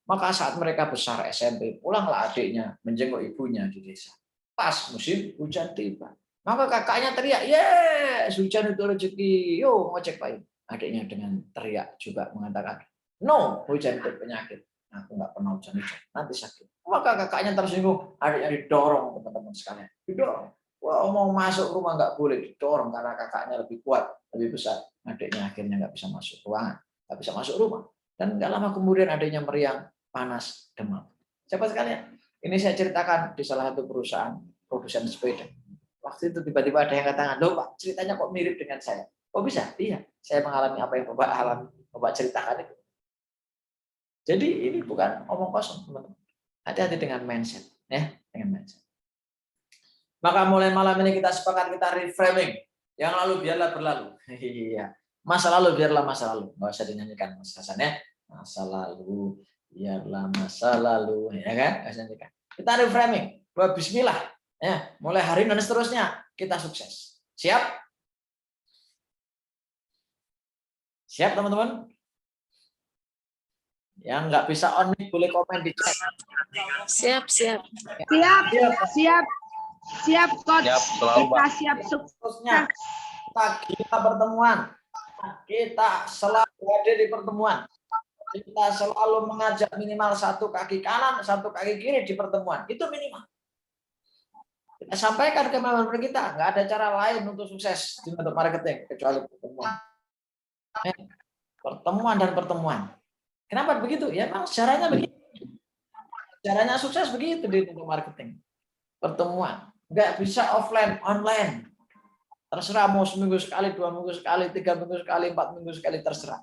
Maka saat mereka besar SMP, pulanglah adiknya menjenguk ibunya di desa. Pas musim hujan tiba. Maka kakaknya teriak, yes, hujan itu rezeki, yuk ngojek payung. Adiknya dengan teriak juga mengatakan, no, hujan itu penyakit. Aku nggak pernah hujan-hujan, nanti sakit. Maka kakaknya tersinggung, adiknya didorong, teman-teman sekalian. Didorong. Wah, mau masuk rumah nggak boleh, didorong karena kakaknya lebih kuat, lebih besar. Adiknya akhirnya nggak bisa masuk ruangan, nggak bisa masuk rumah. Dan nggak lama kemudian adiknya meriang, panas, demam. Siapa sekalian? Ini saya ceritakan di salah satu perusahaan produsen sepeda. Waktu itu tiba-tiba ada yang katakan, loh Pak, ceritanya kok mirip dengan saya. Oh bisa? Iya. Saya mengalami apa yang Bapak alami, Bapak ceritakan itu. Jadi ini bukan omong kosong, teman-teman. Hati-hati dengan mindset, ya, dengan mindset. Maka mulai malam ini kita sepakat, kita reframing. Yang lalu biarlah berlalu. Iya. Masa lalu biarlah masa lalu. Nggak usah dinyanyikan Mas Hasan ya. Masa lalu biarlah masa lalu, ya kan? Nggak usah dinyanyikan. Kita reframing. Bismillah. Ya, mulai hari ini dan seterusnya kita sukses. Siap? Siap teman-teman? Yang nggak bisa on mic boleh komen di chat. Siap, siap. Siap, Coach. Siap, selalu, Kita Pak. siap Seterusnya kita pertemuan. Kita selalu hadir di pertemuan. Kita selalu mengajak minimal satu kaki kanan, satu kaki kiri di pertemuan. Itu minimal. Kita sampaikan ke member kita, nggak ada cara lain untuk sukses di network marketing kecuali pertemuan. Pertemuan dan pertemuan. Kenapa begitu? Ya memang caranya begitu. Caranya sukses begitu di network marketing. Pertemuan. Nggak bisa offline, online. Terserah mau seminggu sekali, 2 minggu sekali, 3 minggu sekali, 4 minggu sekali, terserah.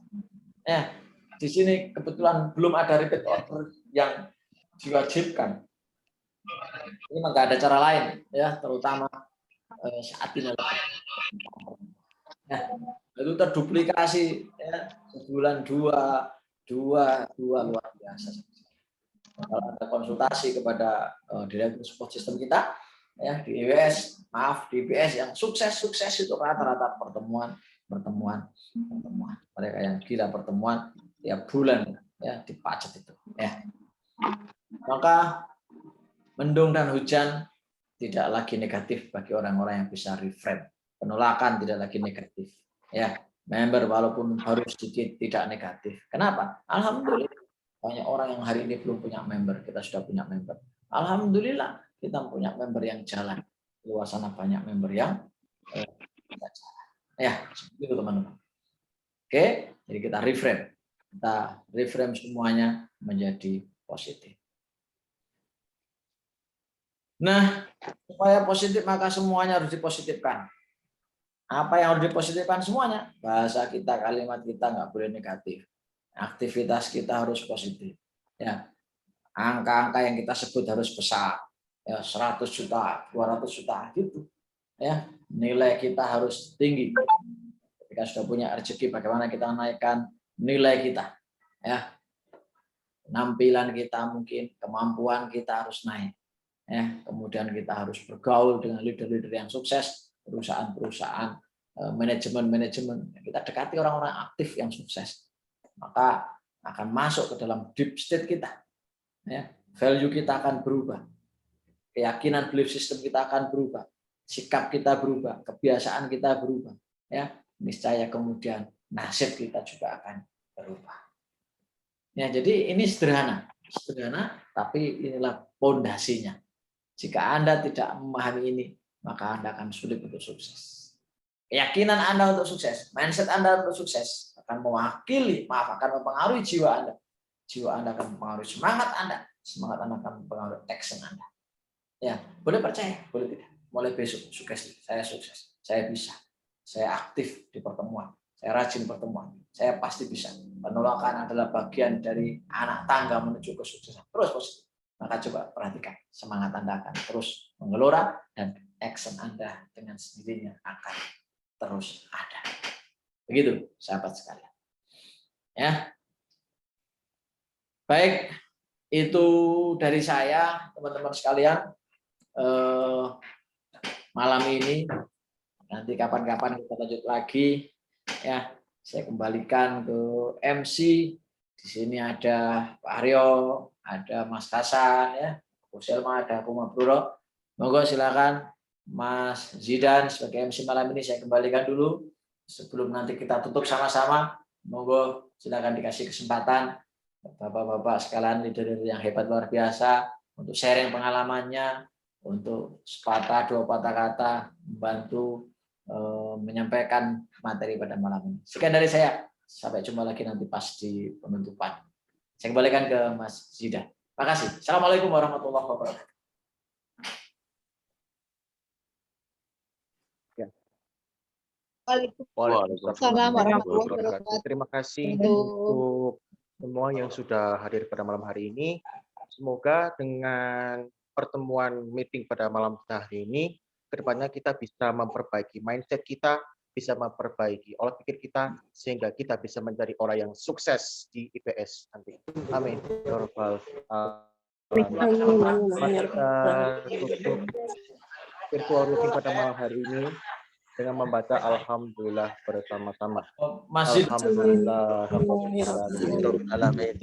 Ya, di sini kebetulan belum ada repeat order yang diwajibkan. Ini memang nggak ada cara lain, ya, terutama saat ini. Nah, itu terduplikasi, ya, sebulan dua luar biasa. Kalau ada konsultasi kepada direktur support system kita, ya di IWS, maaf di IBS yang sukses itu rata-rata pertemuan. Mereka yang gila pertemuan tiap bulan, ya dipacet itu, ya. Maka mendung dan hujan tidak lagi negatif bagi orang-orang yang bisa reframe. Penolakan tidak lagi negatif, ya. Member walaupun baru sedikit tidak negatif. Kenapa? Alhamdulillah banyak orang yang hari ini belum punya member, kita sudah punya member. Alhamdulillah kita punya member yang jalan. Di luar sana banyak member yang tidak jalan. Ya, seperti itu teman-teman. Oke, jadi kita reframe semuanya menjadi positif. Nah, supaya positif maka semuanya harus dipositifkan. Apa yang harus dipositifkan semuanya? Bahasa kita, kalimat kita nggak boleh negatif. Aktivitas kita harus positif. Ya, angka-angka yang kita sebut harus besar. Ya, 100 juta, 200 juta gitu. Ya, nilai kita harus tinggi. Ketika sudah punya rezeki, bagaimana kita naikkan nilai kita? Ya, penampilan kita mungkin, kemampuan kita harus naik. Ya, kemudian kita harus bergaul dengan leader-leader yang sukses, perusahaan-perusahaan, manajemen. Kita dekati orang-orang aktif yang sukses. Maka akan masuk ke dalam deep state kita. Ya, value kita akan berubah. Keyakinan belief system kita akan berubah. Sikap kita berubah, kebiasaan kita berubah. Ya, niscaya kemudian nasib kita juga akan berubah. Ya, jadi ini sederhana, tapi inilah pondasinya. Jika Anda tidak memahami ini, maka Anda akan sulit untuk sukses. Keyakinan Anda untuk sukses, mindset Anda untuk sukses akan akan mempengaruhi jiwa Anda. Jiwa Anda akan mempengaruhi semangat Anda akan mempengaruhi action Anda. Ya, boleh percaya, boleh tidak. Mulai besok sukses, saya bisa, saya aktif di pertemuan, saya rajin pertemuan, saya pasti bisa. Penolakan adalah bagian dari anak tangga menuju kesuksesan. Terus positif. Maka coba perhatikan, semangat Anda akan terus mengelora dan action Anda dengan sendirinya akan terus ada. Begitu, sahabat sekalian. Ya. Baik, itu dari saya, teman-teman sekalian. Malam ini, nanti kapan-kapan kita lanjut lagi. Ya, saya kembalikan ke MC. Di sini ada Pak Aryo, ada Mas Hasan, ya, Bu Selma, ada Bu Mabruro. Monggo silakan Mas Zidan sebagai MC malam ini saya kembalikan dulu. Sebelum nanti kita tutup sama-sama, monggo silakan dikasih kesempatan Bapak-bapak sekalian leader yang hebat luar biasa untuk sharing pengalamannya, untuk sepatah dua patah kata membantu menyampaikan materi pada malam ini. Sekian dari saya. Sampai jumpa lagi nanti pas di penutupan. Saya kembalikan ke Mas Zidan. Terima kasih. Assalamualaikum warahmatullahi wabarakatuh. Waalaikumsalam warahmatullahi wabarakatuh. Terima kasih untuk semua yang sudah hadir pada malam hari ini. Semoga dengan pertemuan meeting pada malam hari ini, kedepannya kita bisa memperbaiki mindset kita, bisa memperbaiki olah pikir kita, sehingga kita bisa menjadi orang yang sukses di IPS nanti. Amin. Ya Rabbal alamin. Mari kita tutup virtual meeting pada malam hari ini dengan membaca Alhamdulillah bersama-sama. Masih Alhamdulillah. Alamin.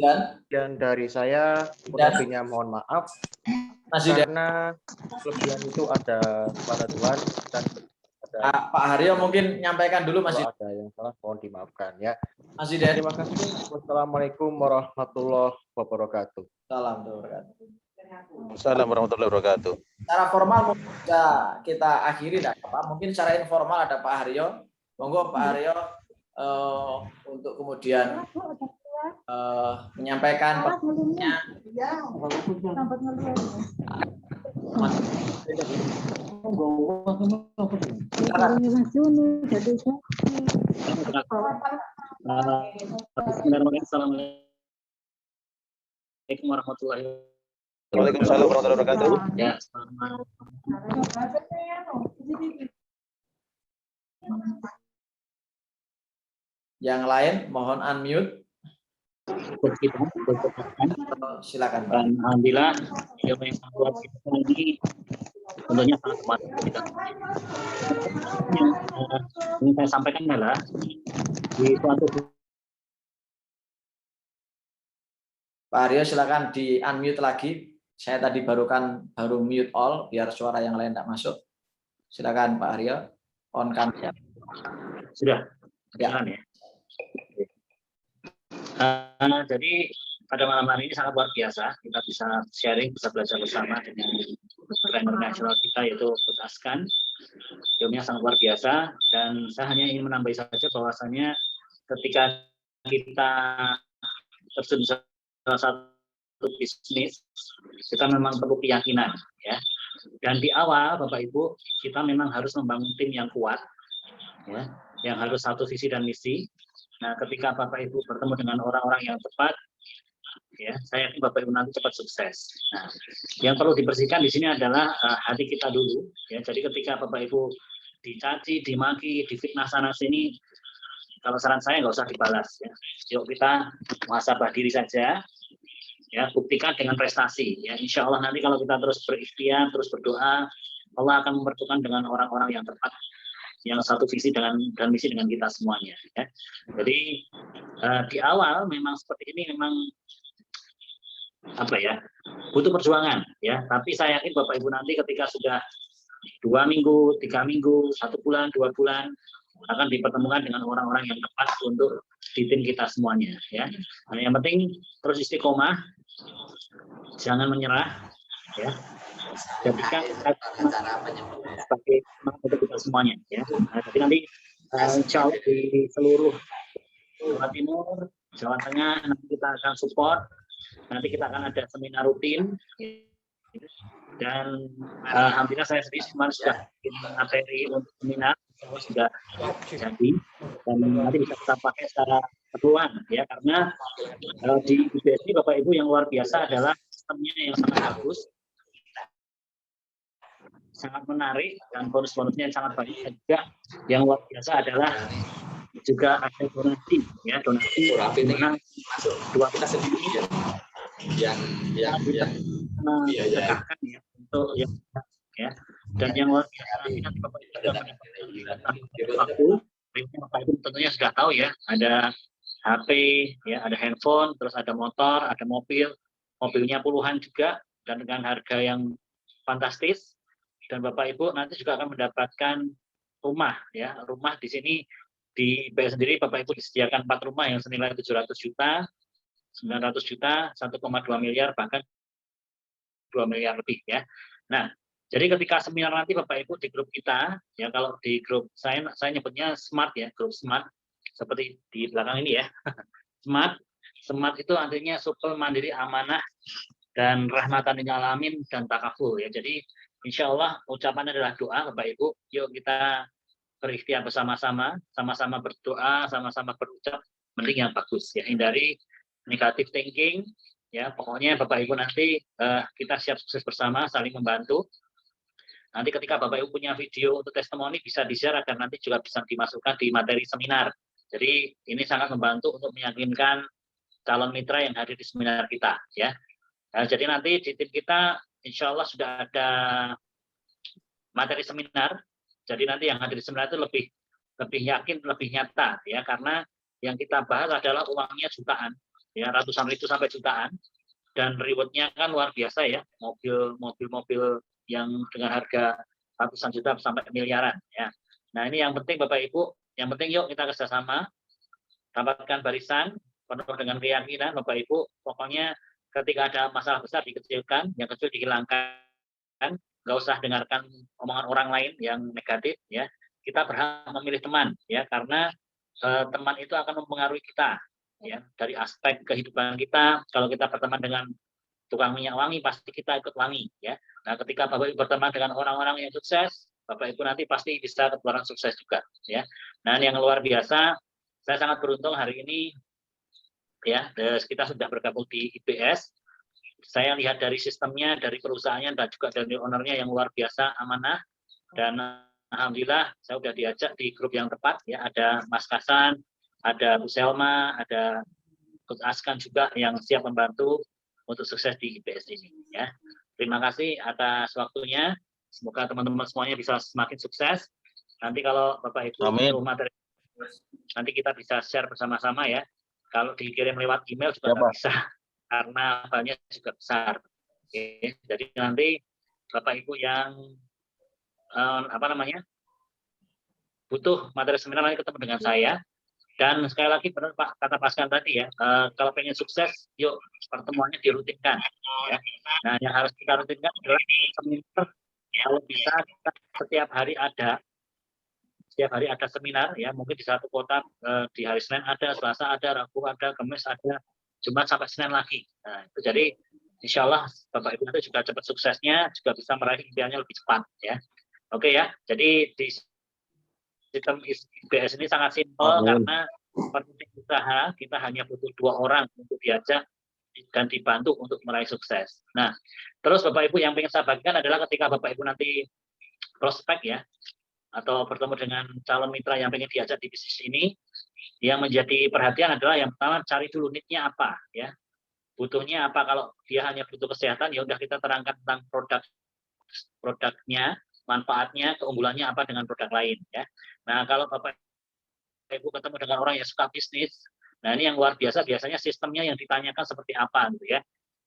Dan dari saya, kurang mohon maaf, masih karena kelebihan itu ada pada Tuhan dan ada Pak Haryo mungkin nyampaikan dulu Mas kalau ada yang salah mohon dimaafkan ya. Mas Yudan. Terima kasih. Wassalamualaikum warahmatullahi wabarakatuh. Salam wabarakatuh. Assalamualaikum warahmatullahi wabarakatuh. Secara formal bisa kita akhiri tidak apa? Mungkin secara informal ada Pak Haryo. Monggo Pak Haryo untuk kemudian menyampaikan pertanyaannya. Assalamualaikum warahmatullahi wabarakatuh. Waalaikumsalam warahmatullahi wabarakatuh. Ya, selamat. Yang lain mohon unmute. Silakan Pak. Dan alhamdulillah ilmu yang luar biasa ini tentunya sangat membantu kita. Yang ingin saya sampaikan adalah di suatu Pak Aryo silakan di unmute lagi. Saya tadi baru mute all biar suara yang lain tidak masuk. Silakan Pak Aryo. On kamera. sudah Ya. jalan ya. Jadi pada malam hari ini sangat luar biasa, kita bisa sharing, bisa belajar bersama dengan trainer nasional kita yaitu Coach Askan. Ilmunya sangat luar biasa dan saya hanya ingin menambah saja bahwasanya ketika kita terjun salah satu bisnis, kita memang perlu keyakinan ya. Dan di awal Bapak Ibu kita memang harus membangun tim yang kuat ya, yang harus satu visi dan misi. Nah, ketika Bapak Ibu bertemu dengan orang-orang yang tepat, ya, saya yakin Bapak Ibu nanti cepat sukses. Nah, yang perlu dibersihkan di sini adalah hati kita dulu. Ya, jadi ketika Bapak Ibu dicaci, dimaki, difitnah sana sini, kalau saran saya nggak usah dibalas. Ya. Yuk kita muhasabah diri saja. Ya, buktikan dengan prestasi. Ya, insya Allah nanti kalau kita terus berikhtiar, terus berdoa, Allah akan mempertemukan dengan orang-orang yang tepat, yang satu visi dan misi dengan kita semuanya. Ya. Jadi di awal memang seperti ini memang apa ya, butuh perjuangan ya. Tapi saya yakin Bapak Ibu nanti ketika sudah 2 minggu, 3 minggu, 1 bulan, 2 bulan akan dipertemukan dengan orang-orang yang tepat untuk di tim kita semuanya. Ya. Nah, yang penting terus istiqomah, jangan menyerah. Ya. Jadikan sebagai untuk kita semuanya ya. Nah, tapi nanti insya Allah di seluruh Jawa Timur, Jawa Tengah nanti kita akan support. Nanti kita akan ada seminar rutin dan alhamdulillah saya sendiri sudah bikin materi untuk seminar sudah jadi dan nanti bisa kita pakai secara keperluan ya, karena di IPS ini Bapak Ibu yang luar biasa adalah sistemnya yang sangat bagus, sangat menarik dan bonus-bonusnya yang sangat banyak. Dan juga yang luar biasa adalah juga ada donasi ya, donasi dimana dua kita sendiri yang tekankan ya untuk ya, dan yang luar biasa nanti Bapak Ibu sudah mendapatkan waktu. Bapak Ibu tentunya sudah tahu ya, ada HP ya, ada handphone, terus ada motor, ada mobilnya puluhan juga dan dengan harga yang fantastis. Dan Bapak Ibu nanti juga akan mendapatkan rumah ya. Rumah di sini di IPS sendiri Bapak Ibu disediakan 4 rumah yang senilai 700 juta, 900 juta, 1,2 miliar bahkan 2 miliar lebih ya. Nah, jadi ketika seminar nanti Bapak Ibu di grup kita ya, kalau di grup saya nyebutnya smart ya, grup smart seperti di belakang ini ya. Smart itu artinya supel, mandiri, amanah dan rahmatan lil alamin dan takaful ya. Jadi insya Allah ucapannya adalah doa Bapak Ibu. Yuk kita berikhtiar bersama-sama, sama-sama berdoa, sama-sama berucap, mending yang bagus ya. Hindari negative thinking ya. Pokoknya Bapak Ibu nanti kita siap sukses bersama, saling membantu. Nanti ketika Bapak Ibu punya video untuk testimoni bisa di-share agar nanti juga bisa dimasukkan di materi seminar. Jadi ini sangat membantu untuk meyakinkan calon mitra yang hadir di seminar kita ya. Nah, jadi nanti di tim kita insya Allah sudah ada materi seminar. Jadi nanti yang hadir di seminar itu lebih yakin, lebih nyata ya, karena yang kita bahas adalah uangnya jutaan, ya ratusan ribu sampai jutaan, dan rewardnya kan luar biasa ya, mobil yang dengan harga ratusan juta sampai miliaran ya. Nah ini yang penting Bapak Ibu, yang penting yuk kita kerjasama, dapatkan barisan penuh dengan keyakinan Bapak Ibu. Pokoknya ketika ada masalah besar dikecilkan, yang kecil dihilangkan, nggak usah dengarkan omongan orang lain yang negatif ya. Kita berhak memilih teman ya, karena teman itu akan mempengaruhi kita ya dari aspek kehidupan kita. Kalau kita berteman dengan tukang minyak wangi pasti kita ikut wangi ya. Nah ketika Bapak Ibu berteman dengan orang-orang yang sukses, Bapak Ibu nanti pasti bisa ketularan sukses juga ya. Nah yang luar biasa, saya sangat beruntung hari ini ya, kita sudah bergabung di IBS. Saya lihat dari sistemnya, dari perusahaannya, dan juga dari ownernya yang luar biasa amanah. Dan alhamdulillah saya sudah diajak di grup yang tepat ya. Ada Mas Kasan, ada Bu Selma, ada Coach Askan juga yang siap membantu untuk sukses di IBS ini ya. Terima kasih atas waktunya. Semoga teman-teman semuanya bisa semakin sukses. Nanti kalau Bapak Ibu butuh materi, nanti kita bisa share bersama-sama ya. Kalau dikirim lewat email juga bisa, karena filenya juga besar. Oke. Jadi nanti Bapak Ibu yang butuh materi seminar nanti ketemu dengan saya. Dan sekali lagi benar Pak kata Paskan tadi ya, kalau pengen sukses, yuk pertemuannya dirutinkan. Ya. Nah yang harus kita rutinkan adalah seminar. Kalau bisa kita setiap hari ada seminar ya, mungkin di satu kota di hari Senin ada, Selasa ada, Rabu ada, Kamis ada, Jumat sampai Senin lagi. Nah, itu jadi insya Allah Bapak Ibu nanti juga cepat suksesnya, juga bisa meraih impiannya lebih cepat ya. Oke ya, jadi di sistem IBS ini sangat simpel karena penting usaha kita hanya butuh 2 orang untuk diajak dan dibantu untuk meraih sukses. Nah, terus Bapak Ibu yang ingin saya bagikan adalah ketika Bapak Ibu nanti prospek ya, atau bertemu dengan calon mitra yang pengen diajak di bisnis ini, yang menjadi perhatian adalah yang pertama cari dulu need-nya apa ya, butuhnya apa. Kalau dia hanya butuh kesehatan ya udah kita terangkan tentang produknya, manfaatnya, keunggulannya apa dengan produk lain ya. Nah kalau Bapak Ibu ketemu dengan orang yang suka bisnis, nah ini yang luar biasa, biasanya sistemnya yang ditanyakan seperti apa gitu ya.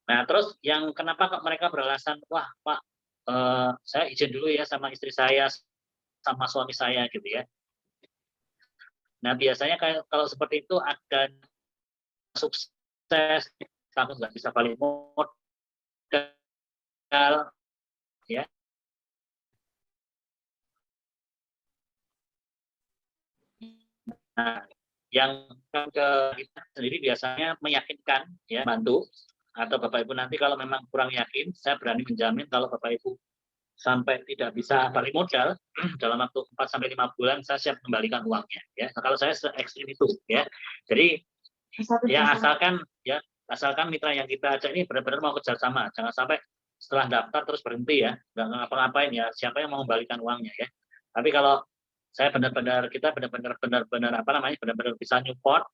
Nah terus yang kenapa mereka beralasan, wah Pak saya izin dulu ya sama istri saya, sama suami saya gitu ya. Nah biasanya kalau seperti itu ada sukses, takut nggak bisa balik modal ya. Nah yang ke kita sendiri biasanya meyakinkan ya, bantu. Atau Bapak Ibu nanti kalau memang kurang yakin, saya berani menjamin kalau Bapak Ibu sampai tidak bisa balik modal dalam waktu 4-5 bulan, saya siap kembalikan uangnya ya. Nah, kalau saya se-ekstrim itu ya. Jadi ya asalkan mitra yang kita ajak ini benar-benar mau kerjasama, jangan sampai setelah daftar terus berhenti ya, nggak ngapa-ngapain ya, siapa yang mau membalikan uangnya ya. Tapi kalau saya benar-benar bisa support,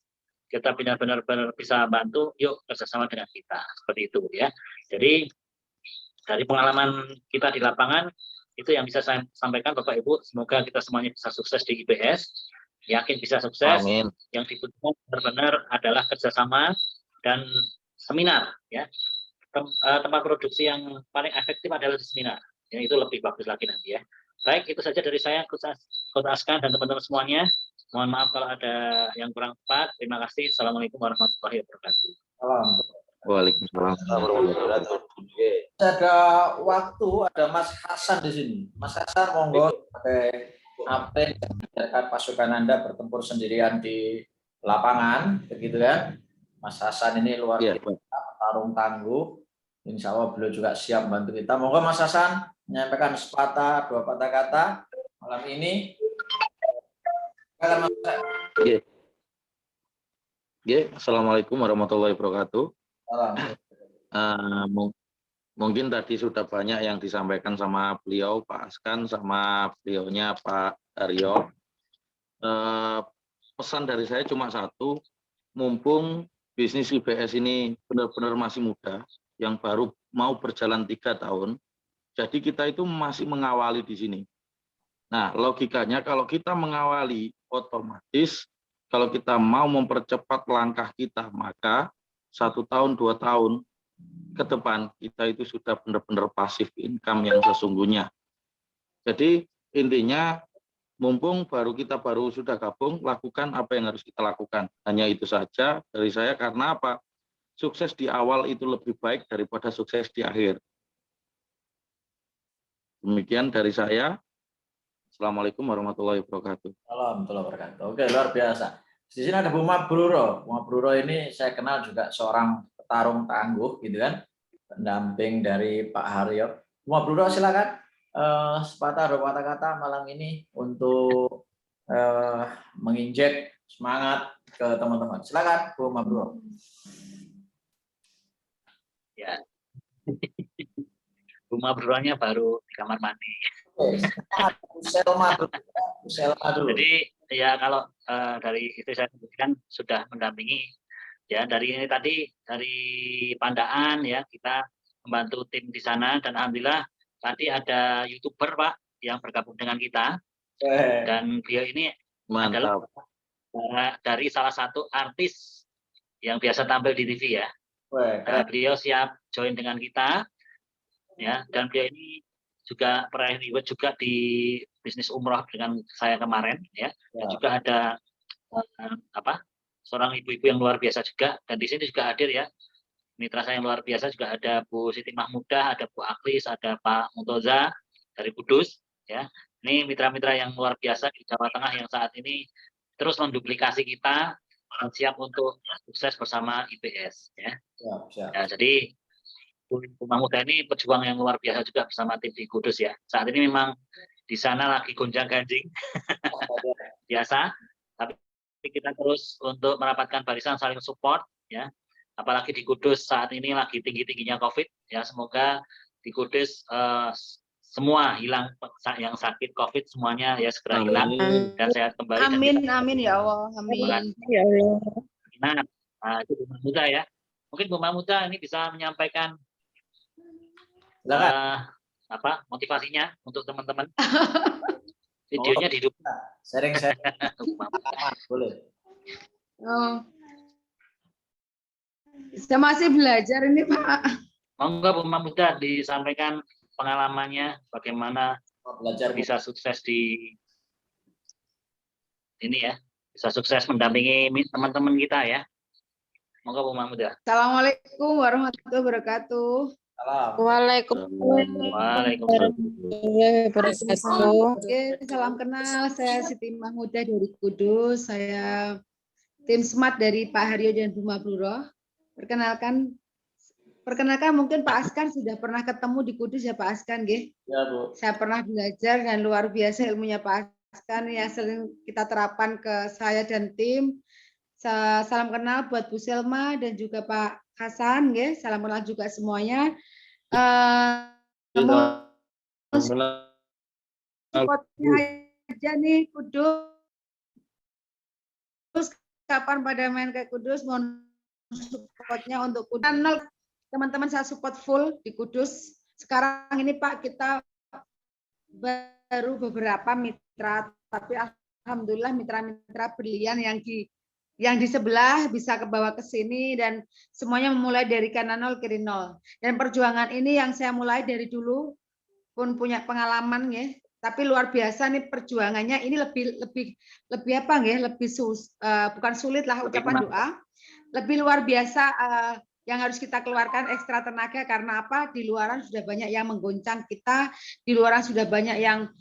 kita benar-benar bisa bantu, yuk kerjasama dengan kita seperti itu ya. Jadi dari pengalaman kita di lapangan itu yang bisa saya sampaikan Bapak Ibu. Semoga kita semuanya bisa sukses di IBS, yakin bisa sukses. Amin. Yang dibutuhkan benar-benar adalah kerjasama dan seminar ya. Tempat produksi yang paling efektif adalah di seminar. Ya, itu lebih bagus lagi nanti ya. Baik, itu saja dari saya, Coach Askan dan teman-teman semuanya. Mohon maaf kalau ada yang kurang tepat. Terima kasih. Assalamualaikum warahmatullahi wabarakatuh. Waalaikumsalam warahmatullahi wabarakatuh. Ada waktu, ada Mas Hasan di sini. Mas Hasan, monggo pakai apa yang pasukan Anda bertempur sendirian di lapangan, begitu ya. Mas Hasan ini luar biasa, tarung tangguh. Insya Allah beliau juga siap membantu kita. Monggo Mas Hasan menyampaikan 2 patah kata malam ini. Silakan, Mas. Oke. Oke, Assalamualaikum warahmatullahi wabarakatuh. Salam. Mungkin tadi sudah banyak yang disampaikan sama beliau, Pak Askan, sama beliaunya Pak Aryo. Pesan dari saya cuma satu, mumpung bisnis IBS ini benar-benar masih muda, yang baru mau berjalan 3 tahun, jadi kita itu masih mengawali di sini. Nah, logikanya kalau kita mengawali, otomatis kalau kita mau mempercepat langkah kita, maka 1 tahun, 2 tahun ke depan kita itu sudah benar-benar pasif income yang sesungguhnya. Jadi intinya mumpung kita baru sudah gabung, lakukan apa yang harus kita lakukan. Hanya itu saja dari saya, karena apa? Sukses di awal itu lebih baik daripada sukses di akhir. Demikian dari saya. Assalamualaikum warahmatullahi wabarakatuh. Warahmatullahi wabarakatuh. Oke, luar biasa. Di sini ada Bu Mabruro. Bu Mabruro ini saya kenal juga seorang petarung tangguh, gitu kan, pendamping dari Pak Haryo. Bu Mabruro, silakan sepatah dua kata-kata malam ini untuk menginjek semangat ke teman-teman. Silakan, Bu Mabruro. Ya. Rumah beruangnya baru di kamar mandi. Selma dulu. Jadi ya kalau dari itu saya sebutkan sudah mendampingi ya dari ini tadi dari Pandaan ya, kita membantu tim di sana, dan alhamdulillah tadi ada YouTuber Pak yang bergabung dengan kita, dan beliau ini Mantap. adalah dari salah satu artis yang biasa tampil di TV ya. Beliau siap join dengan kita ya, dan beliau ini juga peraih reward juga di bisnis umroh dengan saya kemarin ya. Dan juga ada seorang ibu-ibu yang luar biasa juga, dan di sini juga hadir ya mitra saya yang luar biasa, juga ada Bu Siti Mahmudah, ada Bu Aklis, ada Pak Mutoza dari Kudus ya. Ini mitra-mitra yang luar biasa di Jawa Tengah yang saat ini terus menduplikasi kita dan siap untuk sukses bersama IBS ya. Ya, jadi Bu Mahmudah ini pejuang yang luar biasa juga bersama tim di Kudus ya. Saat ini memang di sana lagi gonjang-ganjing biasa, tapi kita terus untuk merapatkan barisan, saling support ya. Apalagi di Kudus saat ini lagi tinggi-tingginya COVID ya. Semoga di Kudus semua hilang, yang sakit COVID semuanya ya segera hilang dan sehat kembali. Amin, amin ya Allah. Amin. Ya Allah. Nah, itu Bu Mahmudah ya. Mungkin Bu Mahmudah ini bisa menyampaikan motivasinya untuk teman-teman. Videonya di Sering boleh. Saya masih belajar ini Pak. Monggo Bu Mahmudah disampaikan pengalamannya bagaimana Belajar bisa sukses di ini ya, bisa sukses mendampingi teman-teman kita ya. Monggo Bu Mahmudah. Assalamualaikum warahmatullahi wabarakatuh. Waalaikumsalam. Oke, salam kenal. Saya Siti Mahmudah dari Kudus. Saya tim SMART dari Pak Haryo dan Bu Mabruro. Perkenalkan mungkin Pak Askan sudah pernah ketemu di Kudus ya Pak Askan, nggih? Ya, Bu. Saya pernah belajar dan luar biasa ilmunya Pak Askan yang sering kita terapkan ke saya dan tim. Salam kenal buat Bu Selma dan juga Pak Hasan, nggih. Salam kenal juga semuanya. Supportnya aja nih Kudus. Kapan pada main ke Kudus, mohon supportnya untuk Kudus. Teman-teman saya support full di Kudus. Sekarang ini Pak, kita baru beberapa mitra, tapi alhamdulillah mitra-mitra brilian yang di sebelah bisa kebawa ke sini, dan semuanya memulai dari kanan nol kiri nol. Dan perjuangan ini yang saya mulai dari dulu pun punya pengalaman ya, tapi luar biasa nih perjuangannya ini lebih apa ya, bukan sulit lah ucapan doa, lebih luar biasa yang harus kita keluarkan ekstra tenaga. Karena apa? Di luaran sudah banyak yang menggoncang kita, di luaran sudah banyak yang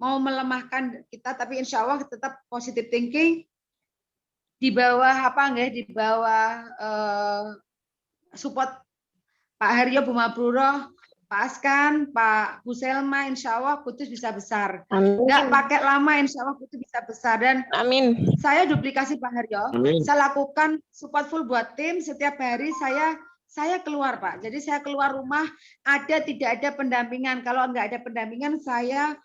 mau melemahkan kita, tapi insya Allah tetap positive thinking di bawah di bawah support Pak Haryo, Bu Mabruro, Pak Askan, Pak Bu Selma, insya Allah Kudus bisa besar. Amin. Nggak pakai lama, insya Allah Kudus bisa besar. Dan Amin. saya duplikasi Pak Haryo. Amin. Saya lakukan support full buat tim. Setiap hari saya keluar Pak. Jadi saya keluar rumah, tidak ada pendampingan. Kalau nggak ada pendampingan, saya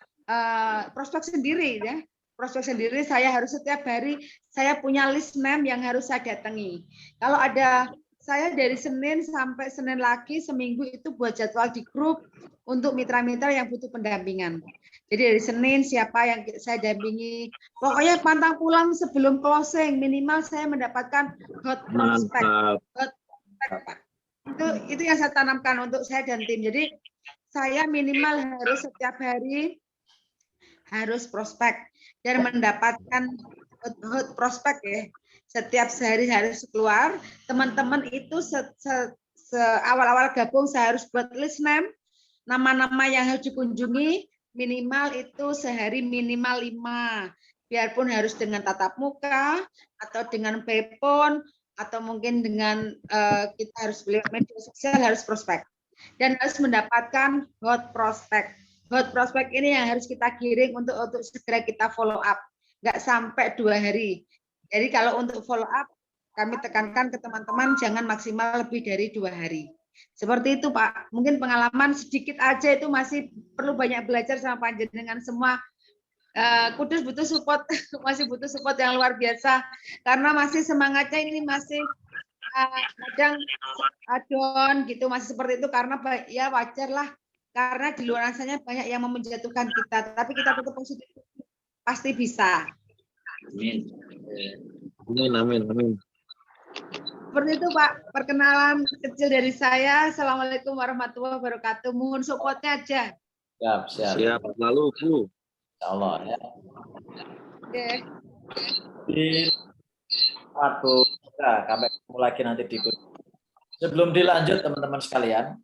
prospek sendiri ya. Prospek sendiri, saya harus setiap hari saya punya list name yang harus saya datangi. Kalau ada, saya dari Senin sampai Senin lagi seminggu itu buat jadwal di grup untuk mitra-mitra yang butuh pendampingan. Jadi dari Senin siapa yang saya dampingi, pokoknya pantang pulang sebelum closing minimal saya mendapatkan hot prospect. Mantap. Itu yang saya tanamkan untuk saya dan tim. Jadi saya minimal harus setiap hari harus prospek dan mendapatkan hot prospek ya. Setiap sehari harus keluar. Teman-teman itu awal-awal gabung saya harus buat list name, nama-nama yang harus dikunjungi, minimal itu sehari minimal 5. Biarpun harus dengan tatap muka atau dengan telepon atau mungkin dengan kita harus beli media sosial, harus prospek dan harus mendapatkan hot prospek. Hot prospek ini yang harus kita kirim untuk segera kita follow up, nggak sampai 2 hari. Jadi kalau untuk follow up, kami tekankan ke teman-teman jangan maksimal lebih dari 2 hari. Seperti itu Pak. Mungkin pengalaman sedikit aja itu masih perlu banyak belajar sama panjenengan semua. Kudus butuh support, masih butuh support yang luar biasa. Karena masih semangatnya ini masih kadang adon gitu, masih seperti itu karena ya wajar lah. Karena di luar sana banyak yang menjatuhkan kita, tapi kita tetap positif, pasti bisa. Amin. Amin. Seperti itu Pak, perkenalan kecil dari saya. Assalamualaikum warahmatullahi wabarakatuh. Mohon supportnya aja. Siap. Lalu Bu. Insyaallah ya. Oke. Aduh, kami ketemu lagi nanti di sebelum dilanjut teman-teman sekalian,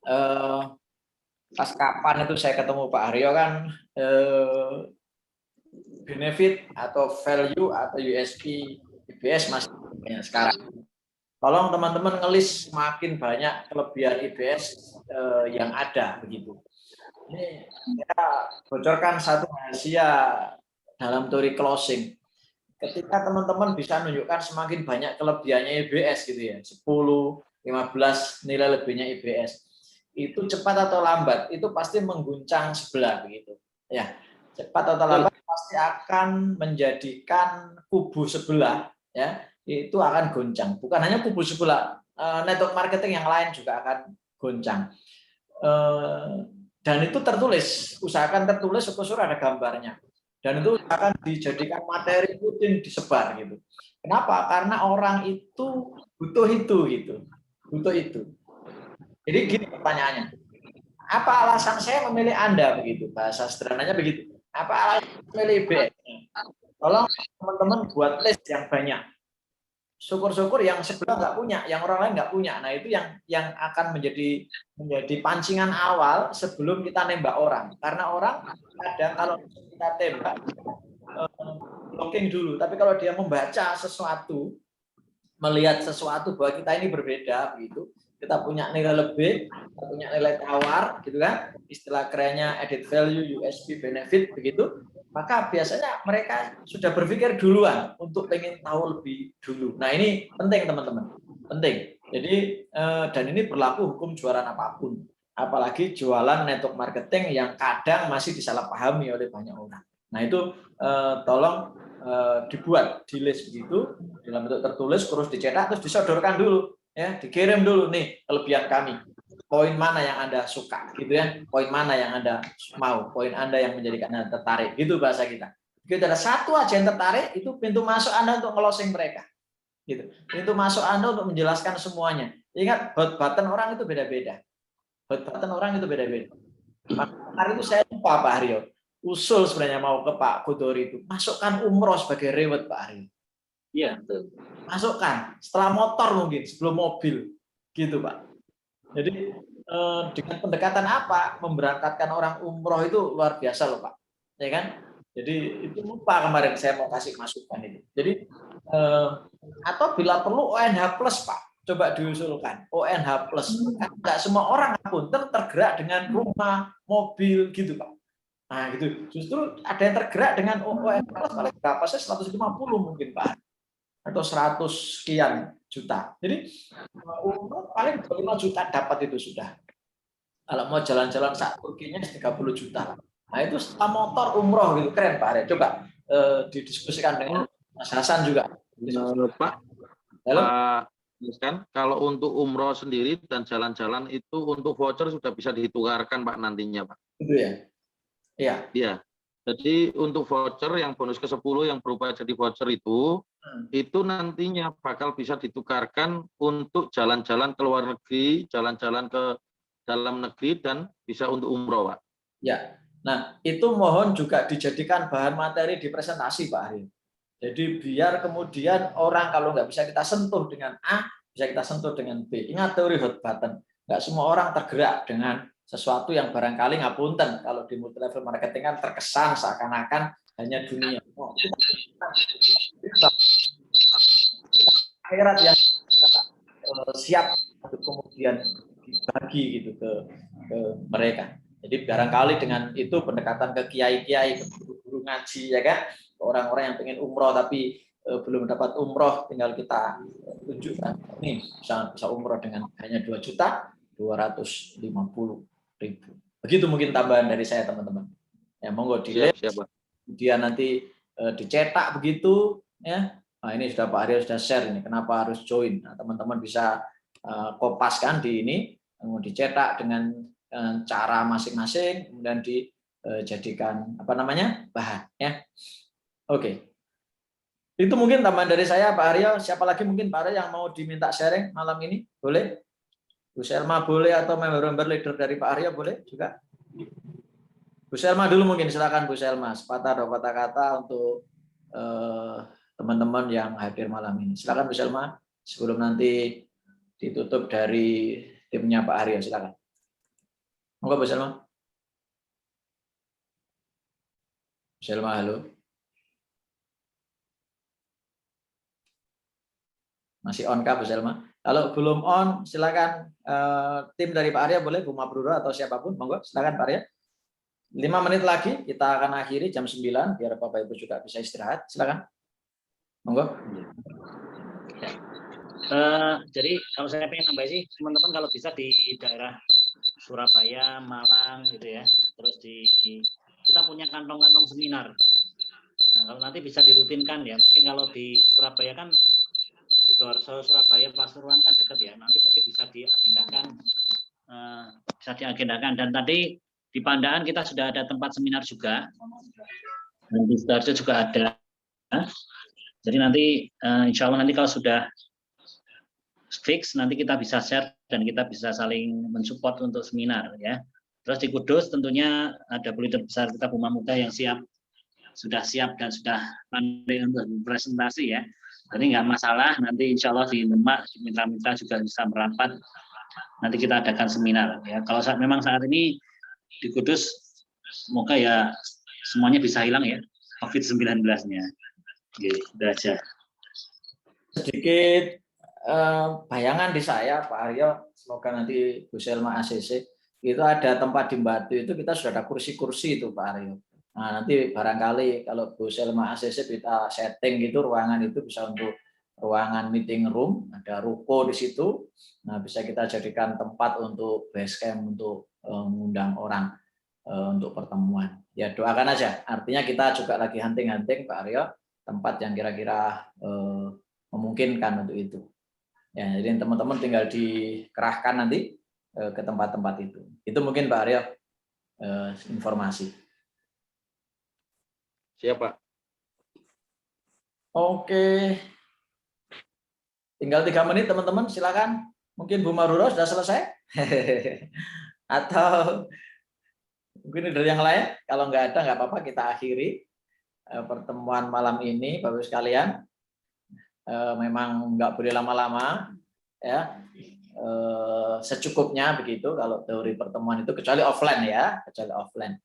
pas kapan itu saya ketemu Pak Haryo kan benefit atau value atau USP IBS masih sekarang. Tolong teman-teman ngelis semakin banyak kelebihan IBS yang ada begitu. Ini kita bocorkan satu rahasia dalam teori closing. Ketika teman-teman bisa menunjukkan semakin banyak kelebihannya IBS gitu ya, 10, 15 nilai lebihnya IBS, itu cepat atau lambat itu pasti mengguncang sebelah begitu. Ya, cepat atau lambat pasti akan menjadikan kubu sebelah ya, itu akan goncang. Bukan hanya kubu sebelah, network marketing yang lain juga akan goncang. Dan itu tertulis, usahakan tertulis, syukur ada gambarnya. Dan itu akan dijadikan materi rutin disebar gitu. Kenapa? Karena orang itu butuh itu gitu. Butuh itu. Jadi gini pertanyaannya. Apa alasan saya memilih Anda begitu? Bahasa sederhananya begitu. Apa alasan memilih IBS? Tolong teman-teman buat list yang banyak. Syukur-syukur yang sebelah nggak punya, yang orang lain nggak punya. Nah itu yang akan menjadi pancingan awal sebelum kita nembak orang. Karena orang kadang kalau kita tembak blocking dulu. Tapi kalau dia membaca sesuatu, melihat sesuatu bahwa kita ini berbeda, begitu, kita punya nilai lebih, kita punya nilai tawar, gitu kan? Istilah kerennya added value, USP, benefit, begitu. Maka biasanya mereka sudah berpikir duluan untuk pengen tahu lebih dulu. Nah ini penting teman-teman, penting. Jadi dan ini berlaku hukum jualan apapun, apalagi jualan network marketing yang kadang masih disalahpahami oleh banyak orang. Nah itu tolong dibuat di list begitu dalam bentuk tertulis, terus dicetak, terus disodorkan dulu, ya, dikirim dulu nih kelebihan kami. Poin mana yang Anda suka gitu ya, poin mana yang Anda mau, poin Anda yang menjadikan Anda tertarik, gitu bahasa kita. Jika ada satu aja yang tertarik, itu pintu masuk Anda untuk closing mereka. Gitu. Pintu masuk Anda untuk menjelaskan semuanya. Ingat, hot button orang itu beda-beda. Hot button orang itu beda-beda. Hari itu saya lupa Pak Haryo, usul sebenarnya mau ke Pak Kudori itu, masukkan umroh sebagai reward Pak Haryo. Iya, betul. Masukkan, setelah motor mungkin, sebelum mobil. Gitu Pak. Jadi dengan pendekatan apa memberangkatkan orang umroh itu luar biasa loh Pak, ya kan? Jadi itu lupa kemarin saya mau kasih masukan itu. Jadi atau bila perlu ONH plus Pak, coba diusulkan ONH plus. Kan nggak semua orang akuntan tergerak dengan rumah, mobil gitu Pak. Nah gitu. Justru ada yang tergerak dengan ONH plus paling berapa sih 150 mungkin Pak, atau 100 sekian juta. Jadi umroh paling 5 juta dapat itu sudah. Kalau mau jalan-jalan saat Turkinya 30 juta. Nah itu setelah motor umroh gitu, keren Pak Arya. Coba didiskusikan dengan Mas Hasan juga. Pak, kan kalau untuk umroh sendiri dan jalan-jalan itu untuk voucher sudah bisa ditukarkan Pak nantinya Pak. Itu ya. Iya. Iya. Jadi untuk voucher yang bonus ke-10 yang berubah jadi voucher itu nantinya bakal bisa ditukarkan untuk jalan-jalan ke luar negeri, jalan-jalan ke dalam negeri, dan bisa untuk umroh Pak. Ya. Nah, itu mohon juga dijadikan bahan materi di presentasi Pak Ari. Jadi biar kemudian orang kalau nggak bisa kita sentuh dengan A, bisa kita sentuh dengan B. Ingat teori hot button. Nggak semua orang tergerak dengan sesuatu yang barangkali ngapunten. Kalau di multi level marketing kan terkesan seakan-akan hanya dunia. Akhirat yang siap untuk kemudian dibagi gitu ke mereka. Jadi barangkali dengan itu pendekatan ke kiai-kiai, ke guru-guru ngaji ya kan, orang-orang yang pengen umroh tapi belum dapat umroh, tinggal kita tunjukkan nih bisa umroh dengan hanya 2.250.000. Begitu mungkin tambahan dari saya teman-teman. Ya monggo dilihat. Kemudian nanti dicetak begitu ya. Nah ini sudah Pak Arya sudah share ini kenapa harus join. Nah, teman-teman bisa kopaskan di ini, kemudian dicetak dengan cara masing-masing, kemudian dijadikan bahan ya. Oke. Itu mungkin tambahan dari saya Pak Arya. Siapa lagi mungkin Pak Arya yang mau diminta sharing malam ini? Boleh? Bu Selma boleh, atau member leader dari Pak Arya boleh juga. Bu Selma dulu mungkin, silakan Bu Selma. Sepatah atau patah kata untuk teman-teman yang hadir malam ini. Silakan Bu Selma sebelum nanti ditutup dari timnya Pak Arya, silakan. Monggo Bu Selma. Bu Selma, halo. Masih on kah Bu Selma? Kalau belum on, silakan tim dari Pak Arya boleh, Bu Mabruro atau siapapun, monggo silakan Pak Arya. 5 menit lagi kita akan akhiri jam 9 biar Bapak Ibu juga bisa istirahat. Silakan. Monggo. Jadi kalau saya pengen nambah sih, teman-teman kalau bisa di daerah Surabaya, Malang gitu ya. Terus kita punya kantong-kantong seminar. Nah, kalau nanti bisa dirutinkan ya. Mungkin kalau di Surabaya kan Sidoarjo, Surabaya, Pasuruan kan dekat ya. Nanti mungkin bisa diagendakan. Dan tadi di Pandaan kita sudah ada tempat seminar juga. Dan di Sidoarjo juga ada. Jadi nanti insya Allah nanti kalau sudah fix nanti kita bisa share dan kita bisa saling mensupport untuk seminar ya. Terus di Kudus tentunya ada leader besar kita Bu Mamuda yang sudah siap dan sudah pandai untuk presentasi ya. Jadi nggak masalah, nanti insya Allah di Demak mitra-mitra juga bisa merapat. Nanti kita adakan seminar ya. Kalau memang saat ini di Kudus, semoga ya semuanya bisa hilang ya COVID-19-nya. Gitu aja. Sedikit bayangan di saya Pak Aryo, semoga nanti Bu Selma ACC itu ada tempat di Batu itu kita sudah ada kursi-kursi itu Pak Aryo. Nah, nanti barangkali kalau Bu Selma ACC kita setting gitu ruangan itu bisa untuk ruangan meeting room, ada ruko di situ. Nah, bisa kita jadikan tempat untuk base camp untuk mengundang orang untuk pertemuan. Ya, doakan aja. Artinya kita juga lagi hunting-hunting Pak Aryo, tempat yang kira-kira memungkinkan untuk itu. Ya, jadi teman-teman tinggal dikerahkan nanti ke tempat-tempat itu. Itu mungkin Pak Aryo informasi. Siapa? Oke. Tinggal 3 menit teman-teman, silakan. Mungkin Bu Maruro sudah selesai? Atau mungkin dari yang lain? Kalau nggak ada, nggak apa-apa, kita akhiri pertemuan malam ini, Bapak Ibu sekalian. Memang nggak boleh lama-lama, ya. Secukupnya begitu kalau teori pertemuan itu, kecuali offline ya, kecuali offline.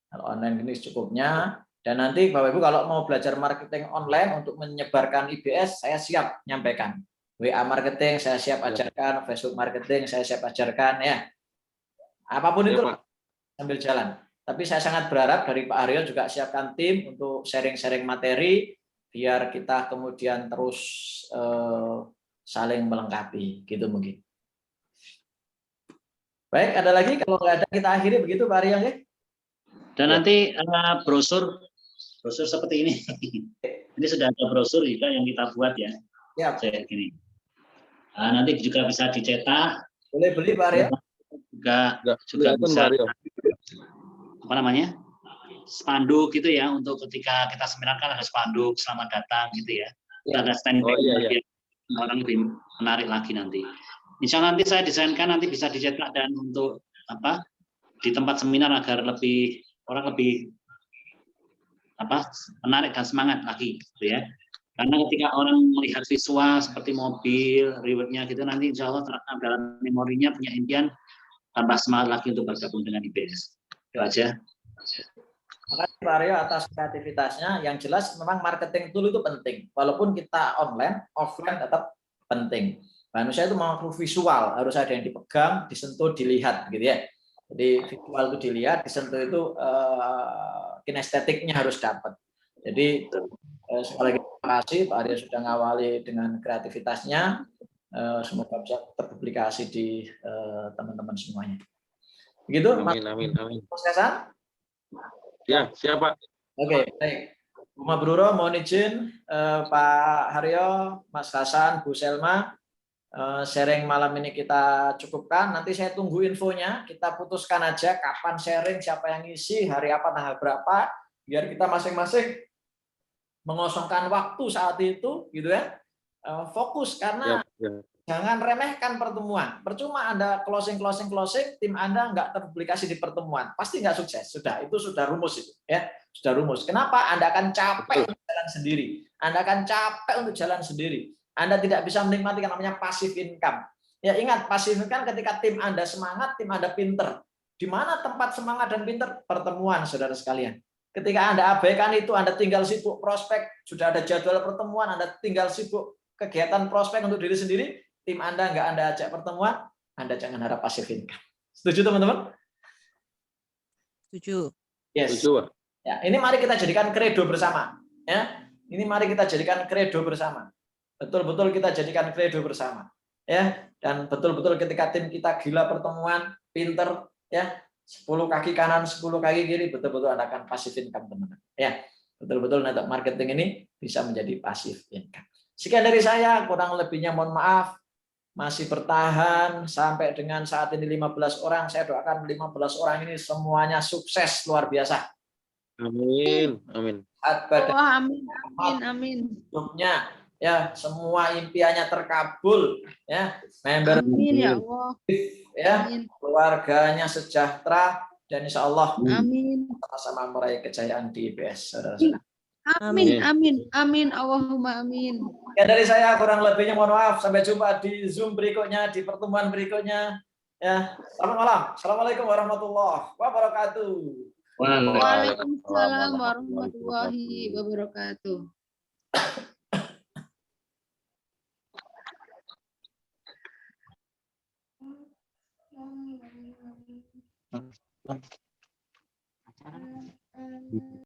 Kalau online ini secukupnya. Dan nanti Bapak Ibu kalau mau belajar marketing online untuk menyebarkan IBS, saya siap nyampaikan. WA marketing saya siap ajarkan, Facebook marketing saya siap ajarkan ya. Apapun Ya, itu Pak. sambil jalan. Tapi saya sangat berharap dari Pak Aryo juga siapkan tim untuk sharing-sharing materi biar kita kemudian terus saling melengkapi gitu mungkin. Baik, ada lagi? Kalau nggak ada kita akhiri begitu Pak Aryo ya. Dan nanti brosur seperti ini. Ini sudah ada brosur juga yang kita buat ya. Ya. Saya gini. Nanti juga bisa dicetak. Boleh beli Pak Aryo? Juga bisa apa namanya, spanduk gitu ya, untuk ketika kita seminar kan ada spanduk selamat datang gitu ya. Ada stand orang lebih menarik lagi nanti. Insya Allah nanti saya desainkan nanti bisa dicetak dan untuk apa di tempat seminar agar orang lebih menarik dan semangat lagi gitu ya. Karena ketika orang melihat visual seperti mobil, rewardnya gitu, nanti insya Allah terekam dalam memorinya, punya impian, tambah semangat lagi untuk bergabung dengan IPS. Itu aja. Makasih Pak Aryo atas kreativitasnya. Yang jelas memang marketing tool itu penting. Walaupun kita online, offline tetap penting. Manusia itu makhluk visual, harus ada yang dipegang, disentuh, dilihat gitu ya. Jadi visual itu dilihat, disentuh itu kinestetiknya harus dapat. Jadi sekali lagi terima kasih Pak Aryo sudah ngawali dengan kreativitasnya. Semoga bisa terpublikasi di teman-teman semuanya. Begitu, Amin. Mas Kasan? Ya, siap Pak. Oke, baik. Bu Mabruro, mohon izin Pak Haryo, Mas Hasan, Bu Selma, sharing malam ini kita cukupkan. Nanti saya tunggu infonya. Kita putuskan aja kapan sharing, siapa yang ngisi, hari apa, tanggal berapa, biar kita masing-masing mengosongkan waktu saat itu, gitu ya. Fokus karena jangan remehkan pertemuan. Percuma Anda closing, tim Anda nggak terpublikasi di pertemuan, pasti nggak sukses. Itu sudah rumus itu, ya, sudah rumus. Kenapa? Anda akan capek untuk jalan sendiri. Anda tidak bisa menikmati yang namanya passive income. Ya ingat, passive income ketika tim Anda semangat, tim Anda pinter. Di mana tempat semangat dan pinter? Pertemuan, saudara sekalian. Ketika Anda abaikan itu, Anda tinggal sibuk prospek, sudah ada jadwal pertemuan, Anda tinggal sibuk kegiatan prospek untuk diri sendiri, tim Anda nggak Anda ajak pertemuan, Anda jangan harap passive income. Setuju teman-teman? Setuju. Yes. Setuju. Ya, ini mari kita jadikan kredo bersama. Ya, ini mari kita jadikan kredo bersama. Betul-betul kita jadikan kredo bersama. Ya, dan betul-betul ketika tim kita gila pertemuan, pinter, ya, 10 kaki kanan, 10 kaki kiri, betul-betul Anda akan passive income teman-teman. Ya, betul-betul network marketing ini bisa menjadi passive income. Sekian dari saya, kurang lebihnya mohon maaf. Masih bertahan sampai dengan saat ini 15 orang. Saya doakan 15 orang ini semuanya sukses luar biasa. Amin. Amin. Hidupnya, ya, semua impiannya terkabul, ya. Member Amin ya Allah. Ya, Amin. keluarganya sejahtera dan insya Allah Amin. sama-sama meraih kejayaan di IPS, saudara-saudara. Amin. Allahumma amin. Ya, dari saya kurang lebihnya mohon maaf. Sampai jumpa di Zoom berikutnya, di pertemuan berikutnya. Ya, selamat malam. Assalamualaikum warahmatullahi wabarakatuh. Waalaikumsalam warahmatullahi wabarakatuh.